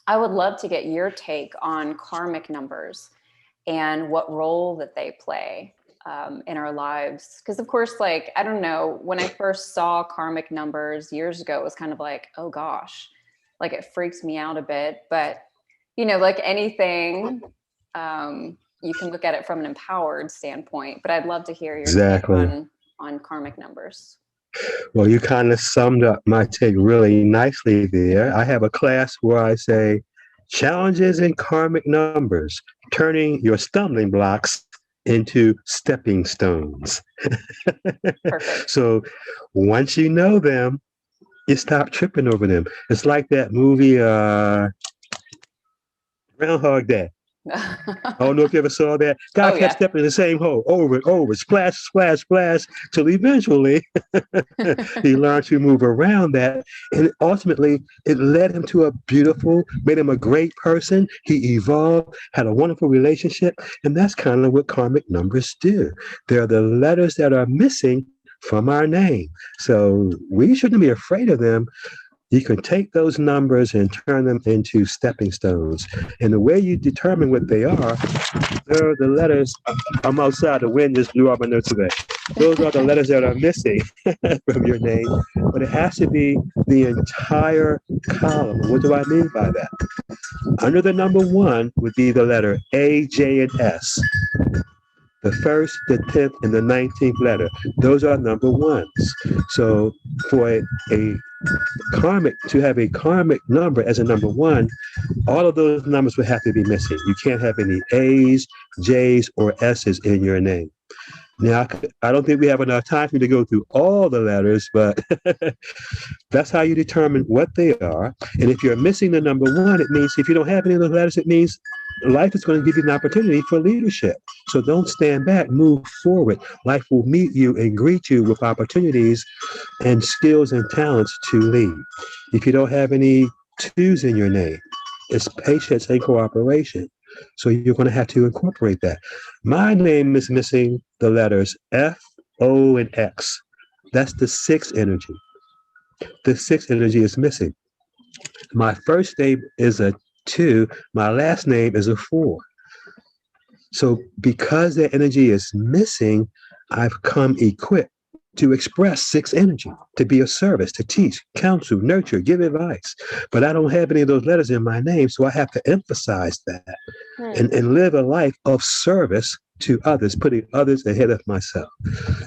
I would love to get your take on karmic numbers and what role that they play in our lives. Because of course, like, I don't know, when I first saw karmic numbers years ago, it was kind of like, oh gosh, like it freaks me out a bit. But, like anything, you can look at it from an empowered standpoint. But I'd love to hear your take on karmic numbers. Well, you kind of summed up my take really nicely there. I have a class where I say, challenges in karmic numbers, turning your stumbling blocks into stepping stones. Perfect. So once you know them, you stop tripping over them. It's like that movie Groundhog Day. I don't know if you ever saw that. Guy kept stepping in the same hole over and over, splash, splash, splash, till eventually he learned to move around that. And ultimately, it led him to made him a great person. He evolved, had a wonderful relationship. And that's kind of what karmic numbers do. They're the letters that are missing from our name. So we shouldn't be afraid of them. You can take those numbers and turn them into stepping stones. And the way you determine what they are, they're the letters. I'm outside, the wind just blew up my nose today. Those are the letters that are missing from your name, but it has to be the entire column. What do I mean by that? Under the number 1 would be the letter A, J, and S. The 1st, the 10th, and the 19th letter. Those are number 1s. So for to have a karmic number as a number 1, all of those numbers would have to be missing. You can't have any A's, J's, or S's in your name. Now, I don't think we have enough time for me to go through all the letters, but that's how you determine what they are. And if you're missing the number 1, it means if you don't have any of those letters, it means life is going to give you an opportunity for leadership. So don't stand back, move forward. Life will meet you and greet you with opportunities and skills and talents to lead. If you don't have any twos in your name, it's patience and cooperation. So you're going to have to incorporate that. My name is missing the letters F, O, and X. That's the 6 energy. The 6 energy is missing. My first name is a 2. My last name is a 4. So because that energy is missing, I've come equipped to express 6 energy, to be of service, to teach, counsel, nurture, give advice. But I don't have any of those letters in my name, so I have to emphasize that and live a life of service to others, putting others ahead of myself.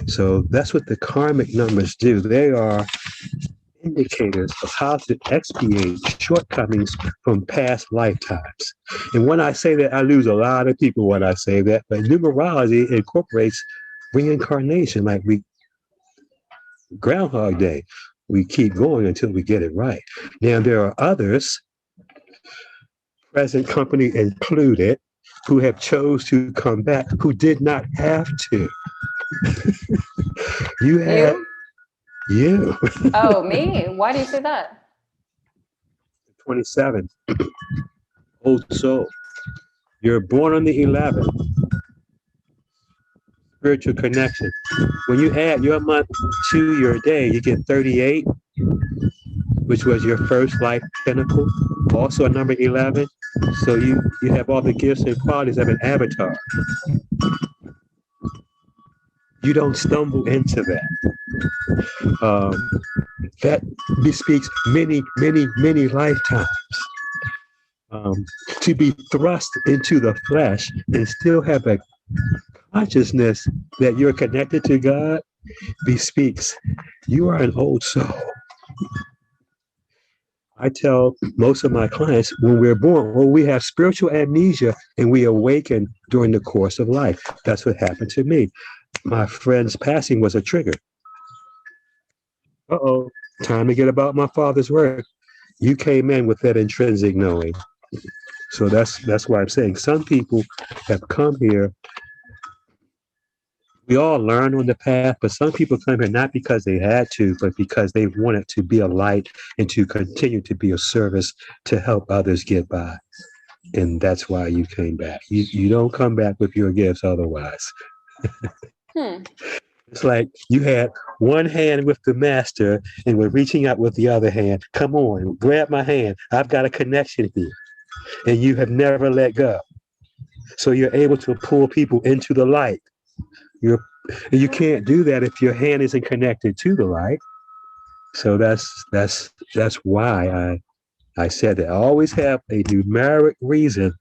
So that's what the karmic numbers do. They are indicators of how to expiate shortcomings from past lifetimes. And when I say that, I lose a lot of people when I say that, but numerology incorporates reincarnation, like Groundhog Day. We keep going until we get it right. Now, there are others, present company included, who have chose to come back, who did not have to. You had you. Oh, me? Why do you say that? 27. Old soul. You're born on the 11th. Spiritual connection. When you add your month to your day, you get 38, which was your first life pinnacle. Also a number 11. So you have all the gifts and qualities of an avatar. You don't stumble into that. That bespeaks many, many, many lifetimes. To be thrust into the flesh and still have a consciousness that you're connected to God bespeaks you are an old soul. I tell most of my clients when we're born, well, we have spiritual amnesia and we awaken during the course of life. That's what happened to me. My friend's passing was a trigger. Uh-oh, time to get about my father's work. You came in with that intrinsic knowing. So that's why I'm saying some people have come here. We all learn on the path, but some people come here not because they had to, but because they wanted to be a light and to continue to be of service to help others get by. And that's why you came back. You don't come back with your gifts otherwise. It's like you had one hand with the master and we're reaching out with the other hand. Come on, grab my hand. I've got a connection here. And you have never let go. So you're able to pull people into the light. You can't do that if your hand isn't connected to the light. So that's why I said that. I always have a numeric reason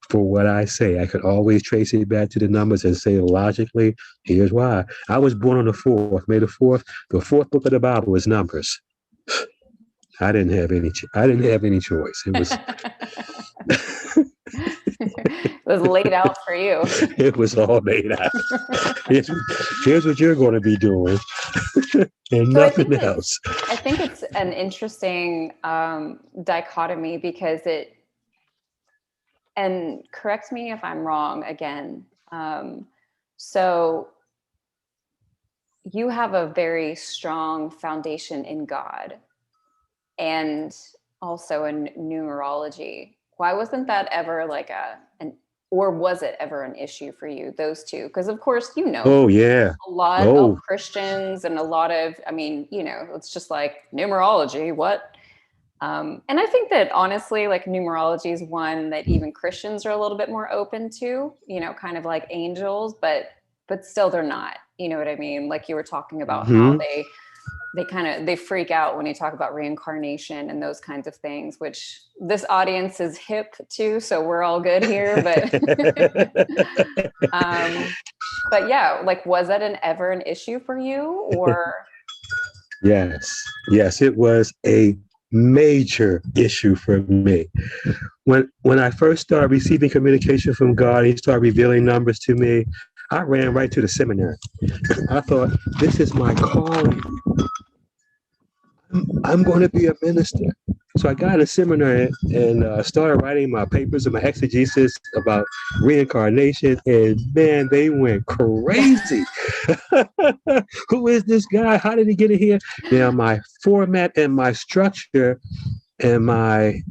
for what I say. I could always trace it back to the numbers and say logically, here's why. I was born on the 4th, May the 4th. The 4th book of the Bible is Numbers. I didn't have any choice. It was it was laid out for you. It was all laid out. Here's what you're going to be doing, and so nothing else. I think it's an interesting dichotomy because and correct me if I'm wrong again. So you have a very strong foundation in God and also in numerology. Why wasn't that ever like or was it ever an issue for you, those two? Because of course, oh yeah, a lot of Christians and a lot of, it's just like numerology, what? And I think that honestly, like numerology is one that even Christians are a little bit more open to, kind of like angels, but still they're not, you know what I mean? Like you were talking about how they freak out when you talk about reincarnation and those kinds of things, which this audience is hip to, so we're all good here. But but yeah, like was that ever an issue for you, or? Yes, it was a major issue for me. When I first started receiving communication from God, he started revealing numbers to me. I ran right to the seminary. I thought, this is my calling. I'm going to be a minister. So I got a seminar and started writing my papers and my exegesis about reincarnation, and man, they went crazy. Who is this guy? How did he get in here? Now my format and my structure and my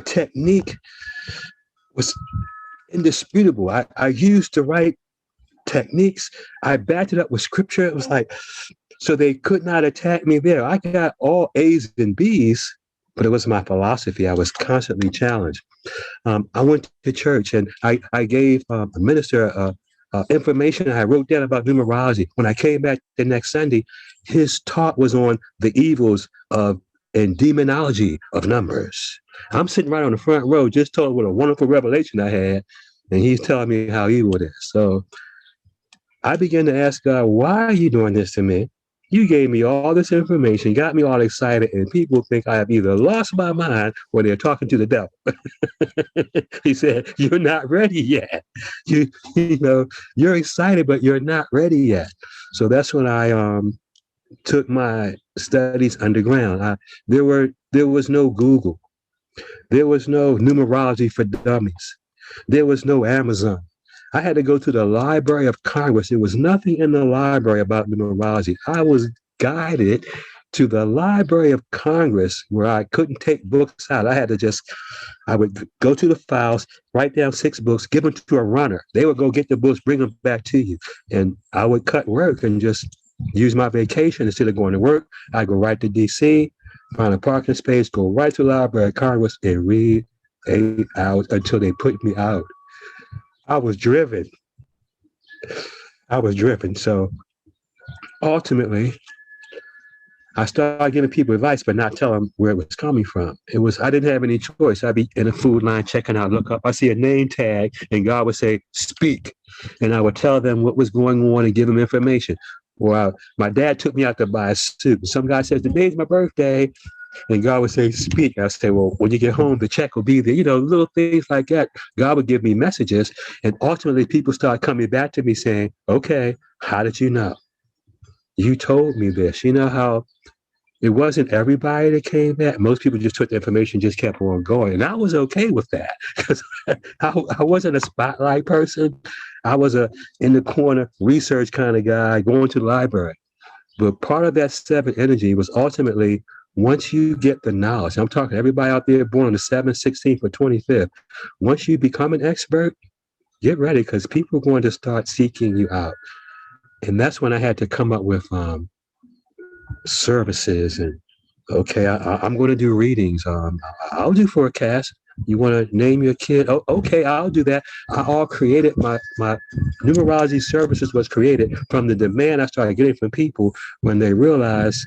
technique was indisputable. I used the right techniques. I backed it up with scripture. It was like, so they could not attack me there. I got all A's and B's, but it was my philosophy. I was constantly challenged. I went to church and I gave a minister information I wrote down about numerology. When I came back the next Sunday, his talk was on the evils of and demonology of numbers. I'm sitting right on the front row, just told what a wonderful revelation I had, and he's telling me how evil it is. So I began to ask God, why are you doing this to me? You gave me all this information, got me all excited, and people think I have either lost my mind or they're talking to the devil. He said, you're not ready yet. You know, you're excited, but you're not ready yet. So that's when I took my studies underground. There was no Google. There was no numerology for dummies. There was no Amazon. I had to go to the Library of Congress. There was nothing in the library about numerology. I was guided to the Library of Congress where I couldn't take books out. I would go to the files, write down 6 books, give them to a runner. They would go get the books, bring them back to you. And I would cut work and just use my vacation instead of going to work. I'd go right to DC, find a parking space, go right to the Library of Congress and read 8 hours until they put me out. I was driven. So ultimately, I started giving people advice, but not telling them where it was coming from. I didn't have any choice. I'd be in a food line checking out, look up, I see a name tag, and God would say, speak. And I would tell them what was going on and give them information. Or my dad took me out to buy a suit. And some guy says, today's my birthday. And God would say, speak. I say, well, when you get home, the check will be there. Little things like that. God would give me messages. And ultimately, people start coming back to me saying, okay, how did you know? You told me this. You know how it wasn't everybody that came back. Most people just took the information, just kept on going. And I was okay with that because I wasn't a spotlight person. I was a in the corner research kind of guy going to the library. But part of that 7 energy was ultimately, once you get the knowledge, I'm talking everybody out there born on the 7th, 16th, or 25th, once you become an expert, get ready because people are going to start seeking you out. And that's when I had to come up with services and, okay, I'm going to do readings. I'll do forecasts. You want to name your kid? Oh, okay, I'll do that. I all created my numerology services was created from the demand I started getting from people when they realized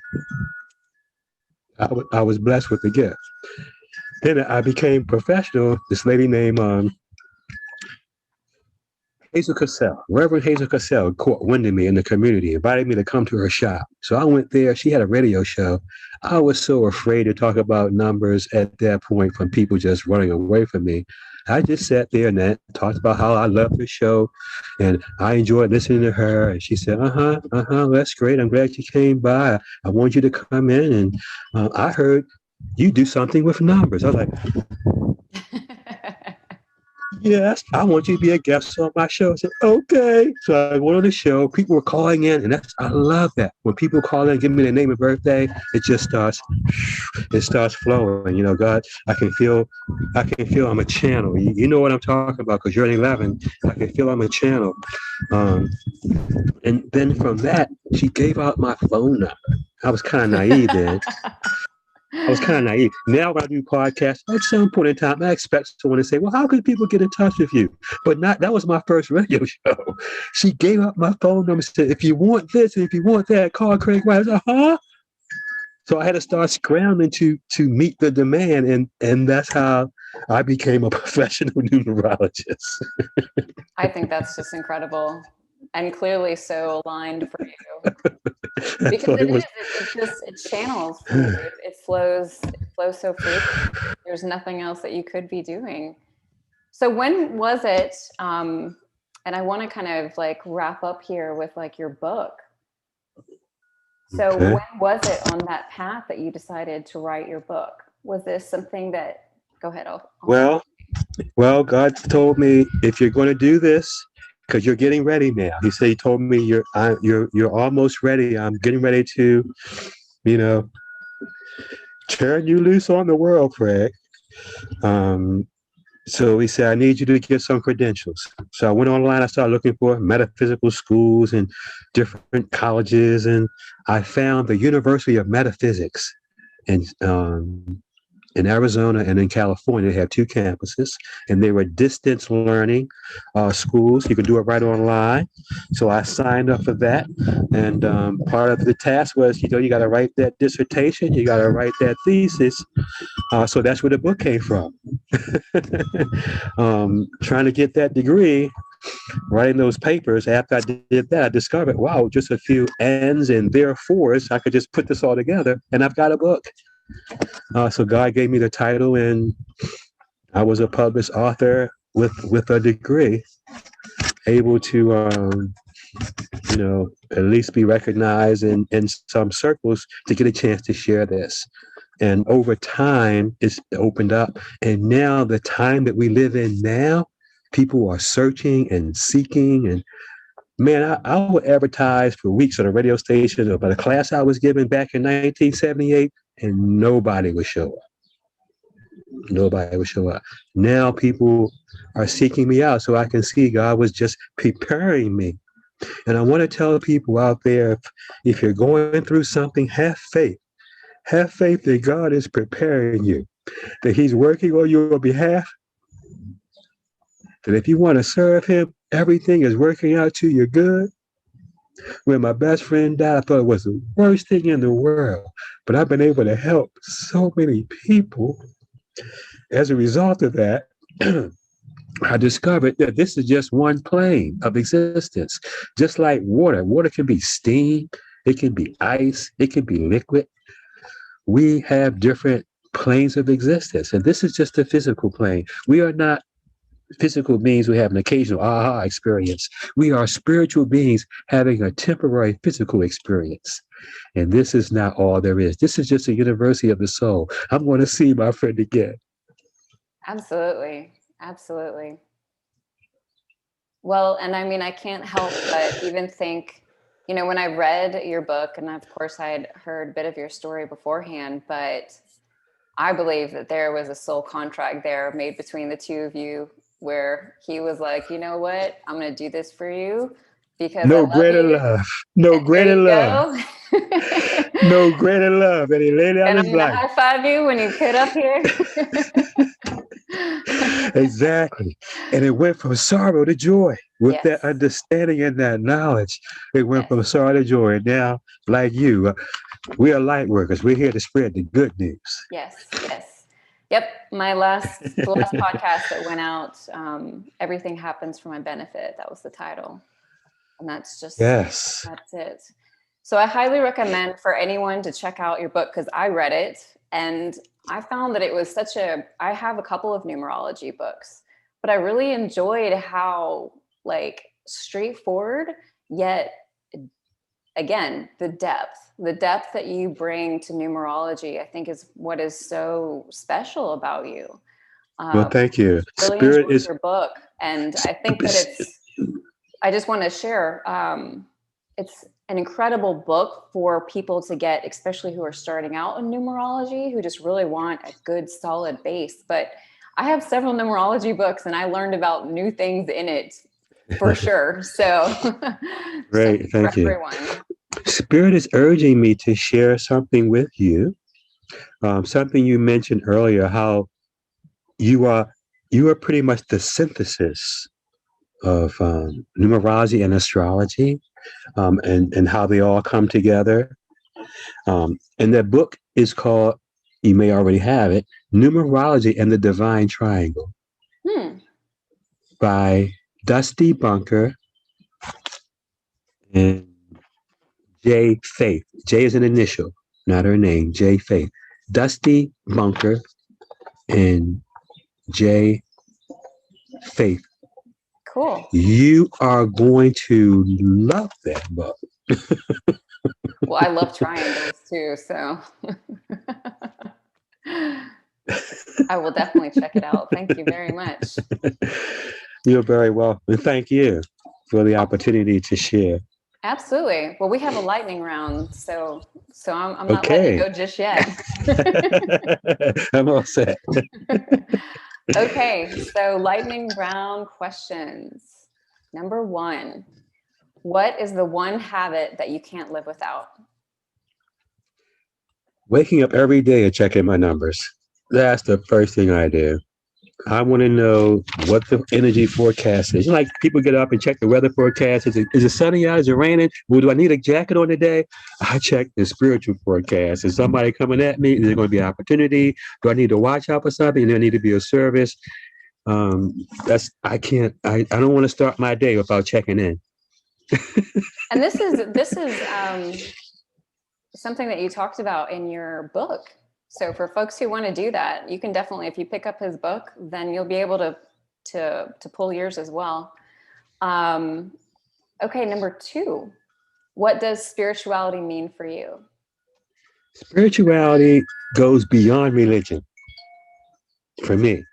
I was blessed with the gift. Then I became professional. This lady named Hazel Cassell, Reverend Hazel Cassell, caught wind of me in the community, invited me to come to her shop. So I went there. She had a radio show. I was so afraid to talk about numbers at that point from people just running away from me. I just sat there and talked about how I loved the show and I enjoyed listening to her. And she said, that's great. I'm glad you came by. I want you to come in. And I heard you do something with numbers. I was like, yes, I want you to be a guest on my show. I said, okay. So I went on the show. People were calling in, and I love that. When people call in, give me their name and birthday, it just starts flowing. God, I can feel I'm a channel. You know what I'm talking about because you're an 11. I can feel I'm a channel. And then from that, she gave out my phone number. I was kind of naive then. Now when I do podcasts, at some point in time, I expect someone to say, well, how can people get in touch with you? But that was my first radio show. She gave up my phone number and said, if you want this and if you want that, call Craig Wright. I said, So I had to start scrambling to meet the demand. And that's how I became a professional numerologist. I think that's just incredible. And clearly so aligned for you. Because it channels, it flows so freely. There's nothing else that you could be doing. So when was it, and I want to kind of like wrap up here with like your book. So Okay. when was it on that path that you decided to write your book? Was this something that, go ahead. Well, God told me, if you're going to do this, because you're getting ready now. He told me you're almost ready. I'm getting ready to, you know, turn you loose on the world, Craig. Um, so he said, I need you to get some credentials. So I went online. I started looking for metaphysical schools and different colleges, and I found the University of Metaphysics in Arizona and in California. They have two campuses, and they were distance learning schools. You can do it right online. So I signed up for that, and part of the task was, you got to write that dissertation, you got to write that thesis. So that's where the book came from. Trying to get that degree, writing those papers. After I did that, I discovered, wow, just a few ands and therefores, I could just put this all together, and I've got a book. So God gave me the title, and I was a published author with a degree, able to, at least be recognized in some circles to get a chance to share this. And over time, it's opened up. And now, the time that we live in now, people are searching and seeking. And man, I would advertise for weeks on a radio station about a class I was giving back in 1978, and nobody would show up. Nobody would show up. Now people are seeking me out, so I can see God was just preparing me. And I want to tell people out there, if you're going through something, have faith. Have faith that God is preparing you, that He's working on your behalf, that if you want to serve Him, everything is working out to your good. When my best friend died, I thought it was the worst thing in the world, but I've been able to help so many people. As a result of that, I discovered that this is just one plane of existence. Just like water. Water can be steam, it can be ice, it can be liquid. We have different planes of existence, and this is just a physical plane. We are not physical beings who have an occasional aha experience. We are spiritual beings having a temporary physical experience. And this is not all there is. This is just a university of the soul. I'm going to see my friend again. Absolutely. Absolutely. Well, and I mean, I can't help but even think, when I read your book, and of course I had heard a bit of your story beforehand, but I believe that there was a soul contract there made between the two of you, where he was like, you know what, I'm going to do this for you because no I love greater you. Love. No greater love. No greater love. And he laid down his life. High five you when you get up here. Exactly. And it went from sorrow to joy with that understanding and that knowledge. It went from sorrow to joy. And now, like you, we are light workers. We're here to spread the good news. Yes. Yep. The last podcast that went out, Everything Happens for My Benefit. That was the title. And that's just, that's it. So I highly recommend for anyone to check out your book, because I read it and I found that it was I have a couple of numerology books, but I really enjoyed how straightforward, yet again, the depth that you bring to numerology, I think is what is so special about you. Well, thank you. Really Spirit is your book. And I think that I just want to share, it's an incredible book for people to get, especially who are starting out in numerology, who just really want a good, solid base. But I have several numerology books and I learned about new things in it for sure. So great. Thank you. Everyone. Spirit is urging me to share something with you. Something you mentioned earlier, how you are pretty much the synthesis of numerology and astrology, and how they all come together. And that book is called, you may already have it, Numerology and the Divine Triangle, by Dusty Bunker and J. Faith. J is an initial, not her name. J. Faith. Dusty Bunker and J. Faith. Cool. You are going to love that book. Well, I love triangles too, so I will definitely check it out. Thank you very much. You're very welcome. Thank you for the opportunity to share. Absolutely. Well, we have a lightning round, so I'm not letting Okay. you go just yet. I'm all set. Okay, so lightning round questions. Number 1, what is the one habit that you can't live without? Waking up every day and checking my numbers. That's the first thing I do. I want to know what the energy forecast is. You know, like people get up and check the weather forecast. Is it sunny out? Is it raining? Well, do I need a jacket on today? I check the spiritual forecast. Is somebody coming at me? Is there going to be an opportunity? Do I need to watch out for something? Do I need to be of service? I don't want to start my day without checking in. And this is something that you talked about in your book. So for folks who want to do that, you can definitely, if you pick up his book, then you'll be able to pull yours as well. Okay, number 2, what does spirituality mean for you? Spirituality goes beyond religion for me.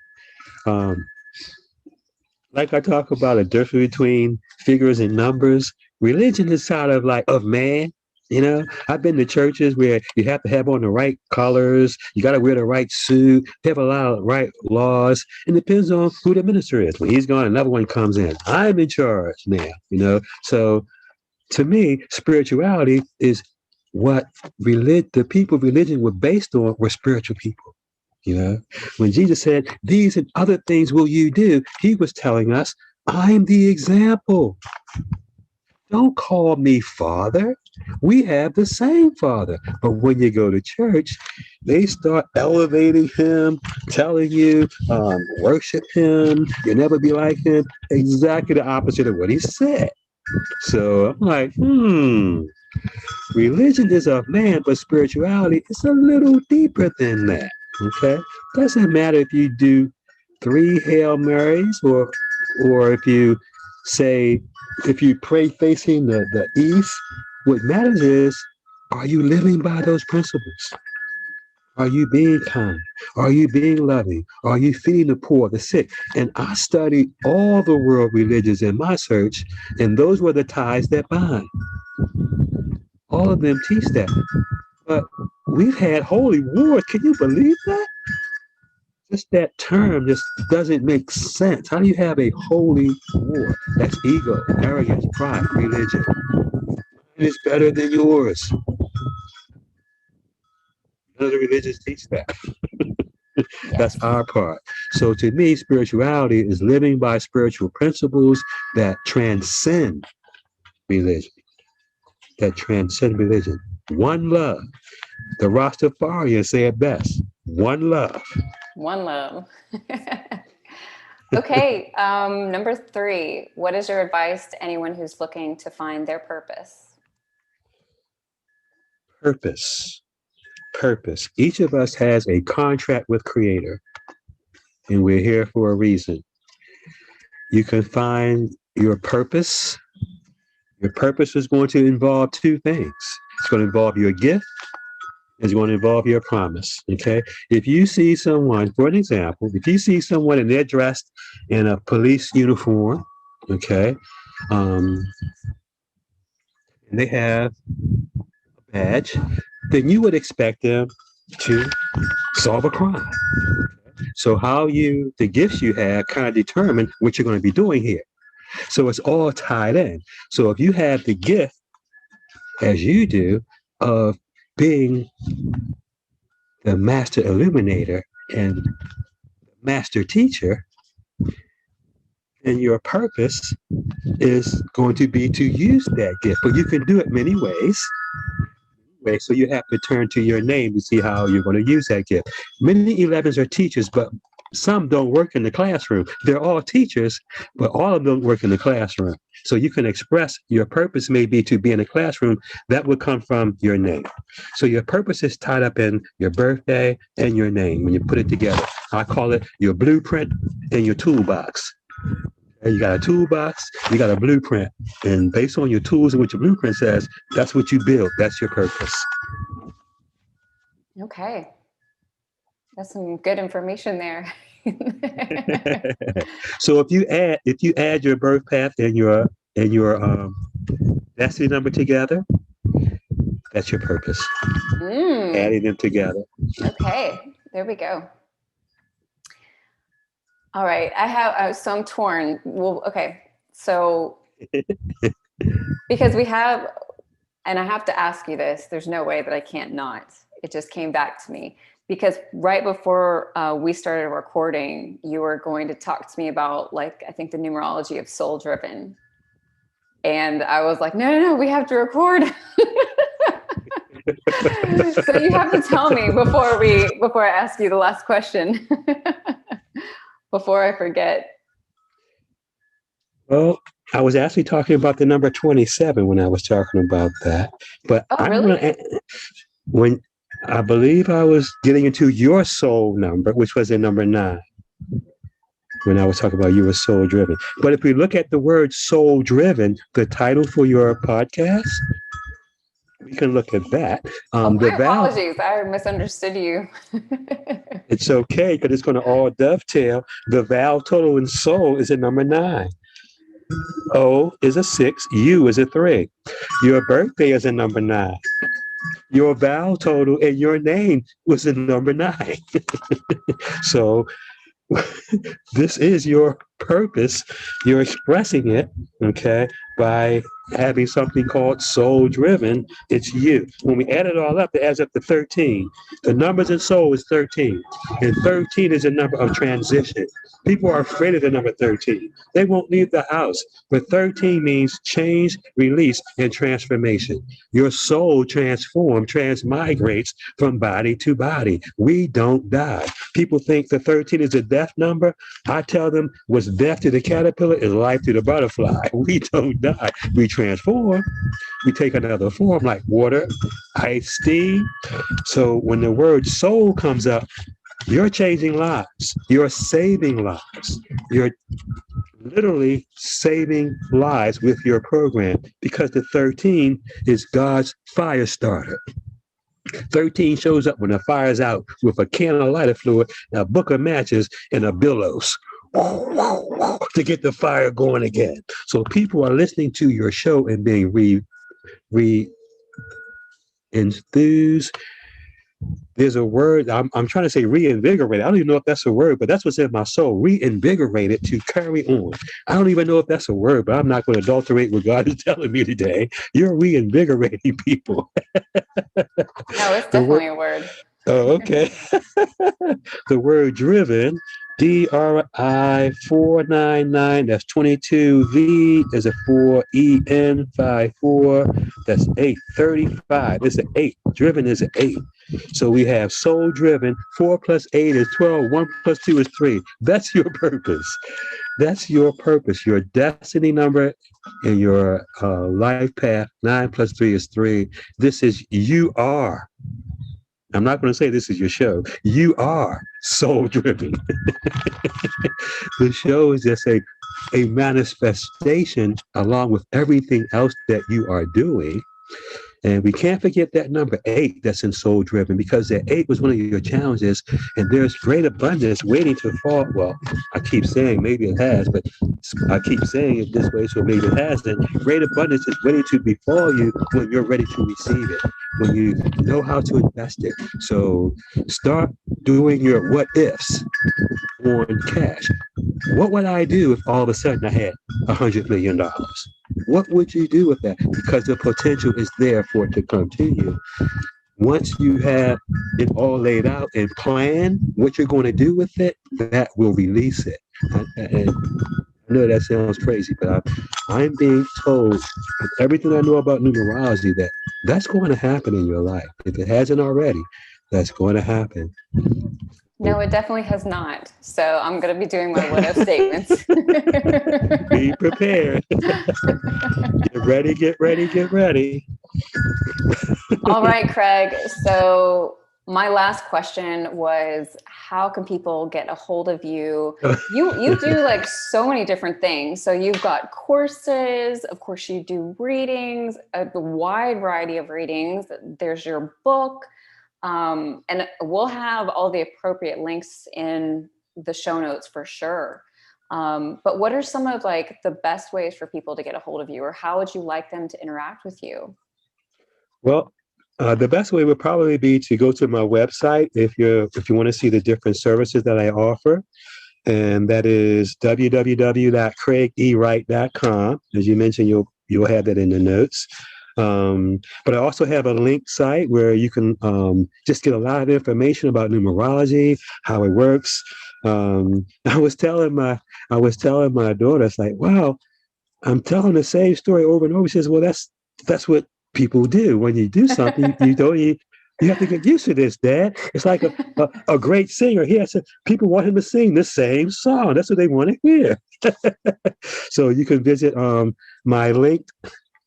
Like I talk about a difference between figures and numbers. Religion is sort of like of man. You know, I've been to churches where you have to have on the right colors. You got to wear the right suit. They have a lot of right laws. And it depends on who the minister is. When he's gone, another one comes in. I'm in charge now, you know. So to me, spirituality is what the people religion were based on were spiritual people. You know, when Jesus said, these and other things will you do, he was telling us, I'm the example. Don't call me Father. We have the same Father. But when you go to church, they start elevating him, telling you, worship him, you'll never be like him. Exactly the opposite of what he said. So I'm like, religion is of man, but spirituality is a little deeper than that. Okay? Doesn't matter if you do 3 Hail Marys or if you say, if you pray facing the east, what matters is, are you living by those principles? Are you being kind? Are you being loving? Are you feeding the poor, the sick? And I studied all the world religions in my search, and those were the ties that bind. All of them teach that. But we've had holy wars. Can you believe that? Just that term just doesn't make sense. How do you have a holy war? That's ego, arrogance, pride, religion. Mine is better than yours. None of the religions teach that. That's our part. So to me, spirituality is living by spiritual principles that transcend religion. One love. The Rastafarians say it best. One love. One love. Okay, number 3, what is your advice to anyone who's looking to find their purpose? Purpose. Each of us has a contract with Creator, and we're here for a reason. You can find your purpose. Your purpose is going to involve 2 things. It's going to involve your gift. It's going to involve your promise. Okay. If you see someone, for an example, and they're dressed in a police uniform, okay, and they have a badge, then you would expect them to solve a crime. So the gifts you have kind of determine what you're going to be doing here. So it's all tied in. So if you have the gift, as you do, of being the master illuminator and master teacher, then your purpose is going to be to use that gift. But you can do it many ways. So you have to turn to your name to see how you're going to use that gift. Many 11s are teachers, but some don't work in the classroom. They're all teachers, but all of them work in the classroom. So you can express your purpose may be to be in a classroom. That would come from your name. So your purpose is tied up in your birthday and your name when you put it together. I call it your blueprint and your toolbox. And you got a toolbox, you got a blueprint. And based on your tools and what your blueprint says, that's what you build. That's your purpose. Okay. That's some good information there. So if you add your birth path and your destiny number together, that's your purpose. Adding them together. Okay, there we go. All right, so I'm torn. Well, okay, so because we have, and I have to ask you this, there's no way that I can't not. It just came back to me. Because right before we started recording, you were going to talk to me about, like, I think the numerology of soul driven. And I was like, no, we have to record. So you have to tell me before I ask you the last question, before I forget. Well, I was actually talking about the number 27 when I was talking about that. But when I believe I was getting into your soul number, which was the number 9, when I was talking about you were soul driven. But if we look at the word soul driven, the title for your podcast, we can look at that. My apologies. I misunderstood you. It's okay, because it's going to all dovetail. The vowel total in soul is a number 9. O is a 6. U is a 3. Your birthday is a number 9. Your vowel total and your name was a number 9. So this is your purpose. You're expressing it, okay, by having something called soul driven. It's you. When we add it all up, it adds up to 13. The numbers in soul is 13. And 13 is a number of transition. People are afraid of the number 13. They won't leave the house. But 13 means change, release, and transformation. Your soul transmigrates from body to body. We don't die. People think the 13 is a death number. I tell them what's death to the caterpillar is life to the butterfly. We don't die. We transform. We take another form like water, ice, steam. So when the word soul comes up, you're changing lives. You're saving lives. You're literally saving lives with your program, because the 13 is God's fire starter. 13 shows up when the fire's out with a can of lighter fluid, a book of matches, and a bellows to get the fire going again. So people are listening to your show and being enthused. There's a word, I'm trying to say reinvigorated. I don't even know if that's a word, but that's what's in my soul. Reinvigorated to carry on. I don't even know if that's a word, but I'm not going to adulterate what God is telling me today. You're reinvigorating people. No, it's definitely a word. Oh, okay. The word driven, DRI 499, that's 22. V is a 4, EN 54, that's 8. 35 is an 8. Driven is an 8. So we have soul driven. 4 plus 8 is 12. 1 plus 2 is 3. That's your purpose. That's your purpose. Your destiny number and your life path. 9 plus 3 is 3. This is you are. I'm not going to say this is your show. You are soul driven. The show is just a manifestation along with everything else that you are doing. And we can't forget that number 8 that's in soul driven, because that 8 was one of your challenges, and there's great abundance waiting to fall. Well, I keep saying maybe it has, but I keep saying it this way, so maybe it hasn't. Great abundance is waiting to befall you when you're ready to receive it, when you know how to invest it. So start doing your what ifs on cash. What would I do if all of a sudden I had $100 million? What would you do with that? Because the potential is there for it to come to you. Once you have it all laid out and plan what you're going to do with it, that will release it. And I know that sounds crazy, but I'm being told with everything I know about numerology that that's going to happen in your life. If it hasn't already, that's going to happen. No, it definitely has not. So I'm going to be doing my what-if statements. Be prepared. Get ready, get ready, get ready. All right, Craig. So My last question was, how can people get a hold of you? You do like so many different things. So you've got courses, of course you do readings, a wide variety of readings. There's your book. And we'll have all the appropriate links in the show notes for sure. But what are some of like the best ways for people to get a hold of you, or how would you like them to interact with you? Well, the best way would probably be to go to my website if you want to see the different services that I offer, and that is www.craigiwright.com. As you mentioned, you'll have that in the notes. But I also have a link site where you can just get a lot of information about numerology, how it works. I was telling my daughter, it's like, wow, I'm telling the same story over and over. She says, well, that's what people do. When you do something, you have to get used to this, Dad. It's like a great singer. People want him to sing the same song. That's what they want to hear. So you can visit my link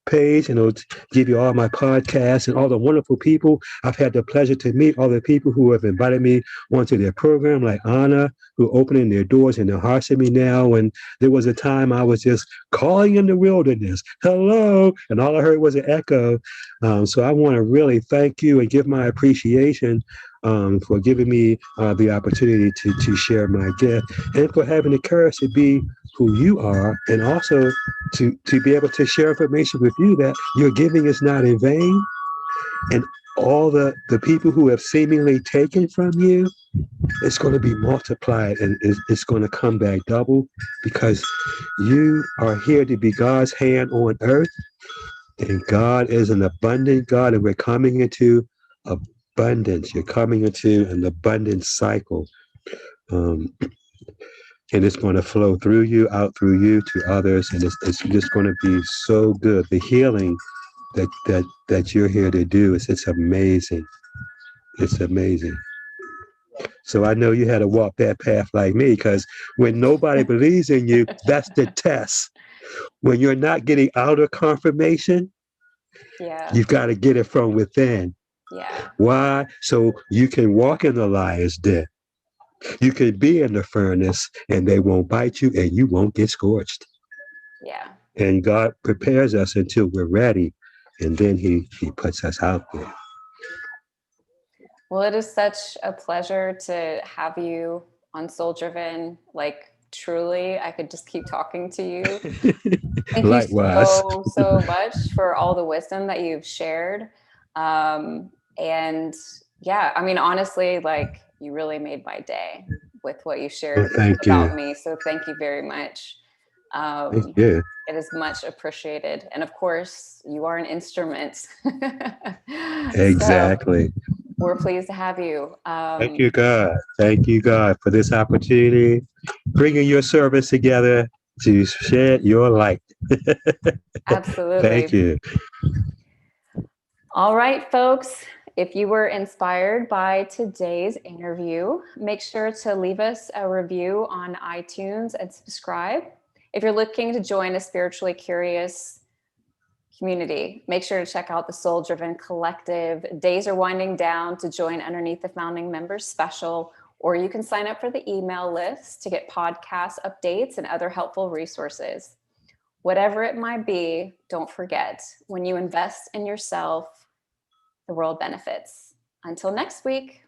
page, and it'll give you all my podcasts and all the wonderful people. I've had the pleasure to meet all the people who have invited me onto their program, like Anna, who are opening their doors and their hearts to me now. And there was a time I was just calling in the wilderness, hello, and all I heard was an echo. So I want to really thank you and give my appreciation for giving me the opportunity to share my gift, and for having the courage to be who you are, and also to be able to share information with you that your giving is not in vain. And all the people who have seemingly taken from you, it's going to be multiplied, and it's going to come back double, because you are here to be God's hand on earth, and God is an abundant God, and we're coming into abundance. You're coming into an abundant cycle. And it's going to flow through you, out through you to others, and it's just going to be so good. The healing that you're here to do it's amazing. It's amazing. So I know you had to walk that path like me, because when nobody believes in you, that's the test. When you're not getting outer confirmation, you've got to get it from within. Yeah. Why? So you can walk in the lion's den. You can be in the furnace and they won't bite you, and you won't get scorched. Yeah. And God prepares us until we're ready, and then he puts us out there. Well, it is such a pleasure to have you on Soul Driven. Like, truly, I could just keep talking to you. Thank Likewise. you so much for all the wisdom that you've shared. And yeah, I mean, honestly, like, you really made my day with what you shared about me. So thank you very much. Thank you. It is much appreciated. And of course, you are an instrument. Exactly. So we're pleased to have you. Thank you, God. Thank you, God, for this opportunity, bringing your service together to shed your light. Absolutely. Thank you. All right, folks. If you were inspired by today's interview, make sure to leave us a review on iTunes and subscribe. If you're looking to join a spiritually curious community, make sure to check out the Soul Driven Collective. Days are winding down to join underneath the founding members special, or you can sign up for the email list to get podcast updates and other helpful resources. Whatever it might be, don't forget, when you invest in yourself, the world benefits. Until next week.